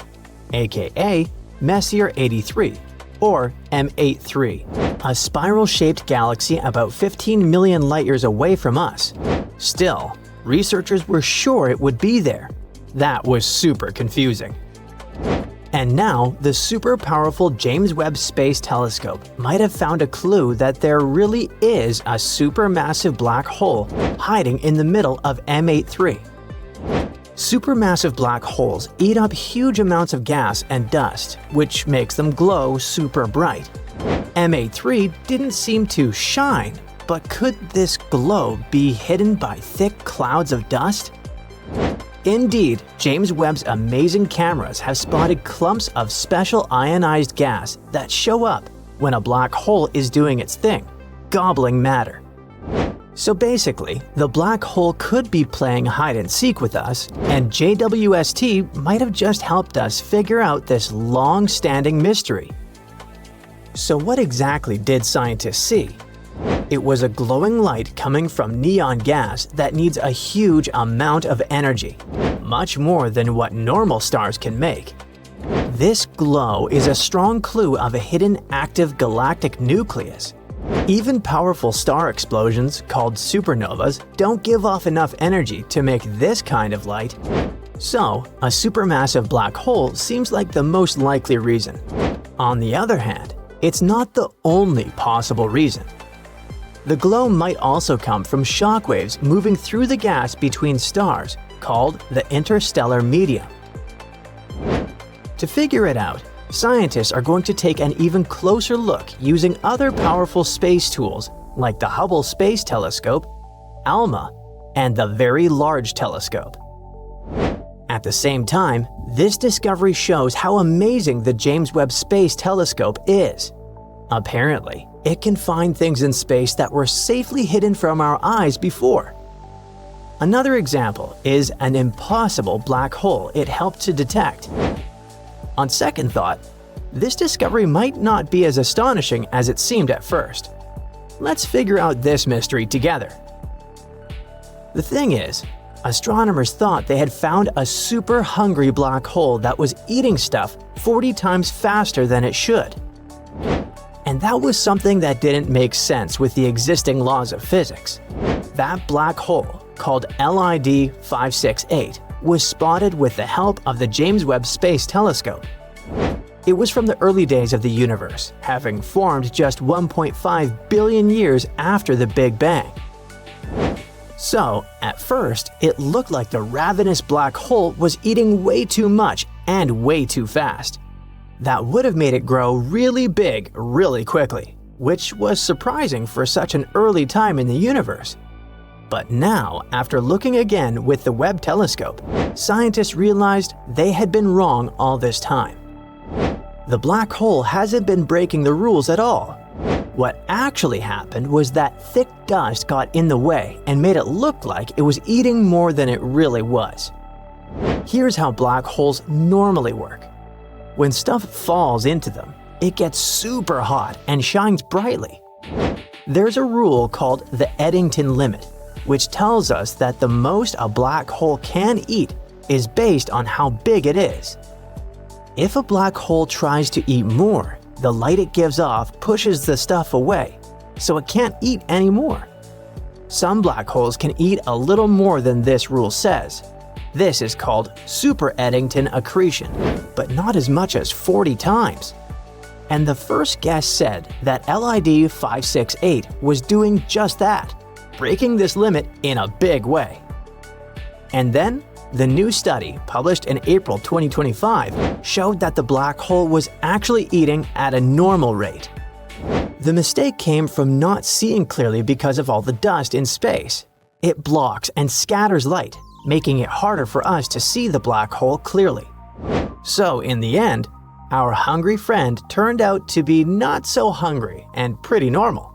aka Messier 83, or M83, a spiral-shaped galaxy about 15 million light-years away from us. Still, researchers were sure it would be there. That was super confusing. And now, the super powerful James Webb Space Telescope might have found a clue that there really is a supermassive black hole hiding in the middle of M83. Supermassive black holes eat up huge amounts of gas and dust, which makes them glow super bright. M83 didn't seem to shine, but could this glow be hidden by thick clouds of dust? Indeed, James Webb's amazing cameras have spotted clumps of special ionized gas that show up when a black hole is doing its thing, gobbling matter. So basically, the black hole could be playing hide-and-seek with us, and JWST might have just helped us figure out this long-standing mystery. So what exactly did scientists see? It was a glowing light coming from neon gas that needs a huge amount of energy, much more than what normal stars can make. This glow is a strong clue of a hidden active galactic nucleus. Even powerful star explosions, called supernovas, don't give off enough energy to make this kind of light. So, a supermassive black hole seems like the most likely reason. On the other hand, it's not the only possible reason. The glow might also come from shockwaves moving through the gas between stars, called the interstellar medium. To figure it out, scientists are going to take an even closer look using other powerful space tools like the Hubble Space Telescope, ALMA, and the Very Large Telescope. At the same time, this discovery shows how amazing the James Webb Space Telescope is. Apparently, it can find things in space that were safely hidden from our eyes before. Another example is an impossible black hole it helped to detect. On second thought, this discovery might not be as astonishing as it seemed at first. Let's figure out this mystery together. The thing is, astronomers thought they had found a super hungry black hole that was eating stuff 40 times faster than it should. And that was something that didn't make sense with the existing laws of physics. That black hole, called LID 568, was spotted with the help of the James Webb Space Telescope. It was from the early days of the universe, having formed just 1.5 billion years after the Big Bang. So, at first, it looked like the ravenous black hole was eating way too much and way too fast. That would have made it grow really big really quickly, which was surprising for such an early time in the universe. But now, after looking again with the Webb telescope, scientists realized they had been wrong all this time. The black hole hasn't been breaking the rules at all. What actually happened was that thick dust got in the way and made it look like it was eating more than it really was. Here's how black holes normally work. When stuff falls into them, it gets super hot and shines brightly. There's a rule called the Eddington limit, which tells us that the most a black hole can eat is based on how big it is. If a black hole tries to eat more, the light it gives off pushes the stuff away, so it can't eat anymore. Some black holes can eat a little more than this rule says. This is called super Eddington accretion, but not as much as 40 times. And the first guess said that LID 568 was doing just that, breaking this limit in a big way. And then, the new study, published in April 2025, showed that the black hole was actually eating at a normal rate. The mistake came from not seeing clearly because of all the dust in space. It blocks and scatters light, making it harder for us to see the black hole clearly. So, in the end, our hungry friend turned out to be not so hungry and pretty normal.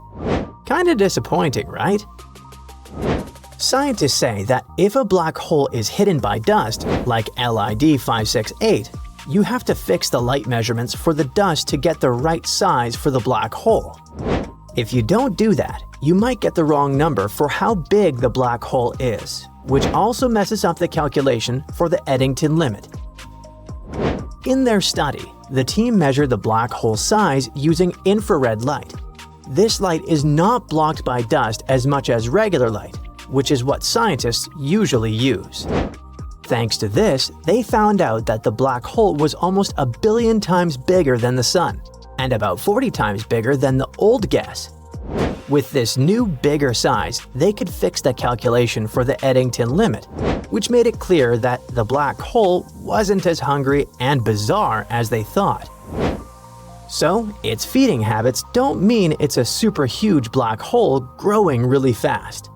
Kinda disappointing, right? Scientists say that if a black hole is hidden by dust, like LID 568, you have to fix the light measurements for the dust to get the right size for the black hole. If you don't do that, you might get the wrong number for how big the black hole is, which also messes up the calculation for the Eddington limit. In their study, the team measured the black hole size using infrared light. This light is not blocked by dust as much as regular light, which is what scientists usually use. Thanks to this, they found out that the black hole was almost 1 billion times bigger than the Sun, and about 40 times bigger than the old guess. With this new, bigger size, they could fix the calculation for the Eddington limit, which made it clear that the black hole wasn't as hungry and bizarre as they thought. So, its feeding habits don't mean it's a super huge black hole growing really fast.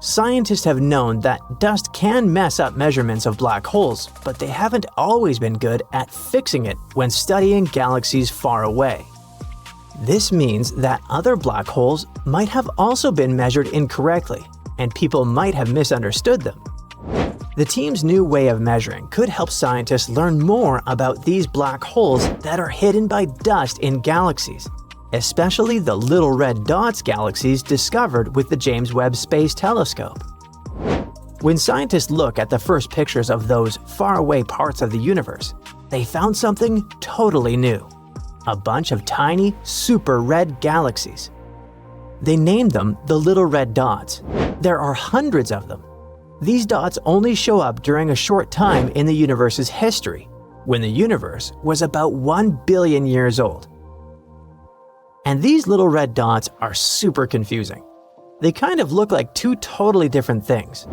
Scientists have known that dust can mess up measurements of black holes, but they haven't always been good at fixing it when studying galaxies far away. This means that other black holes might have also been measured incorrectly, and people might have misunderstood them. The team's new way of measuring could help scientists learn more about these black holes that are hidden by dust in galaxies, especially the little red dots galaxies discovered with the James Webb Space Telescope. When scientists look at the first pictures of those faraway parts of the universe, they found something totally new: a bunch of tiny, super red galaxies. They named them the little red dots. There are hundreds of them. These dots only show up during a short time in the universe's history, when the universe was about 1 billion years old. And these little red dots are super confusing. They kind of look like two totally different things: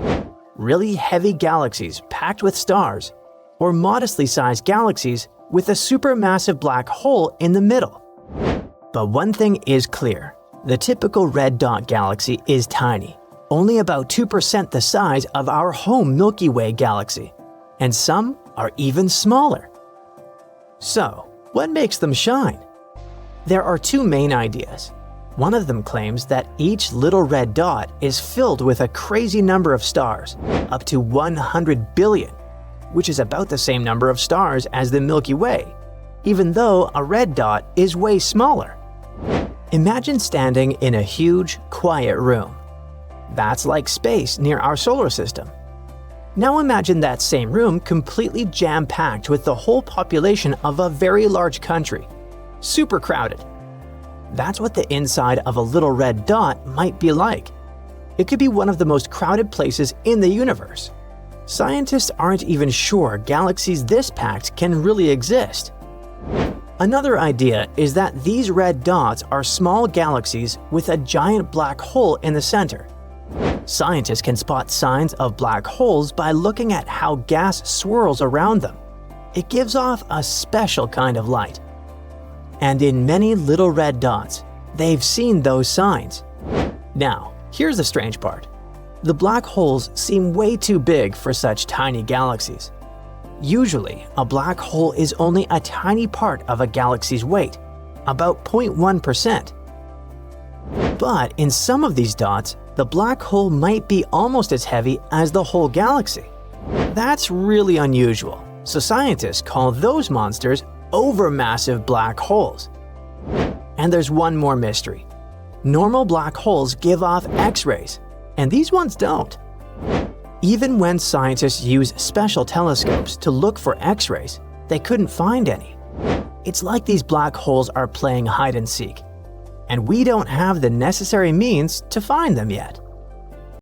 really heavy galaxies packed with stars, or modestly sized galaxies with a supermassive black hole in the middle. But one thing is clear: the typical red dot galaxy is tiny, only about 2% the size of our home Milky Way galaxy, and some are even smaller. So, what makes them shine? There are two main ideas. One of them claims that each little red dot is filled with a crazy number of stars, up to 100 billion, which is about the same number of stars as the Milky Way, even though a red dot is way smaller. Imagine standing in a huge, quiet room. That's like space near our solar system. Now imagine that same room completely jam-packed with the whole population of a very large country. Super crowded. That's what the inside of a little red dot might be like. It could be one of the most crowded places in the universe. Scientists aren't even sure galaxies this packed can really exist. Another idea is that these red dots are small galaxies with a giant black hole in the center. Scientists can spot signs of black holes by looking at how gas swirls around them. It gives off a special kind of light. And in many little red dots, they've seen those signs. Now, here's the strange part. The black holes seem way too big for such tiny galaxies. Usually, a black hole is only a tiny part of a galaxy's weight, about 0.1%. But in some of these dots, the black hole might be almost as heavy as the whole galaxy. That's really unusual, so scientists call those monsters overmassive black holes. And there's one more mystery. Normal black holes give off X-rays, and these ones don't. Even when scientists use special telescopes to look for X-rays, they couldn't find any. It's like these black holes are playing hide and seek, and we don't have the necessary means to find them yet.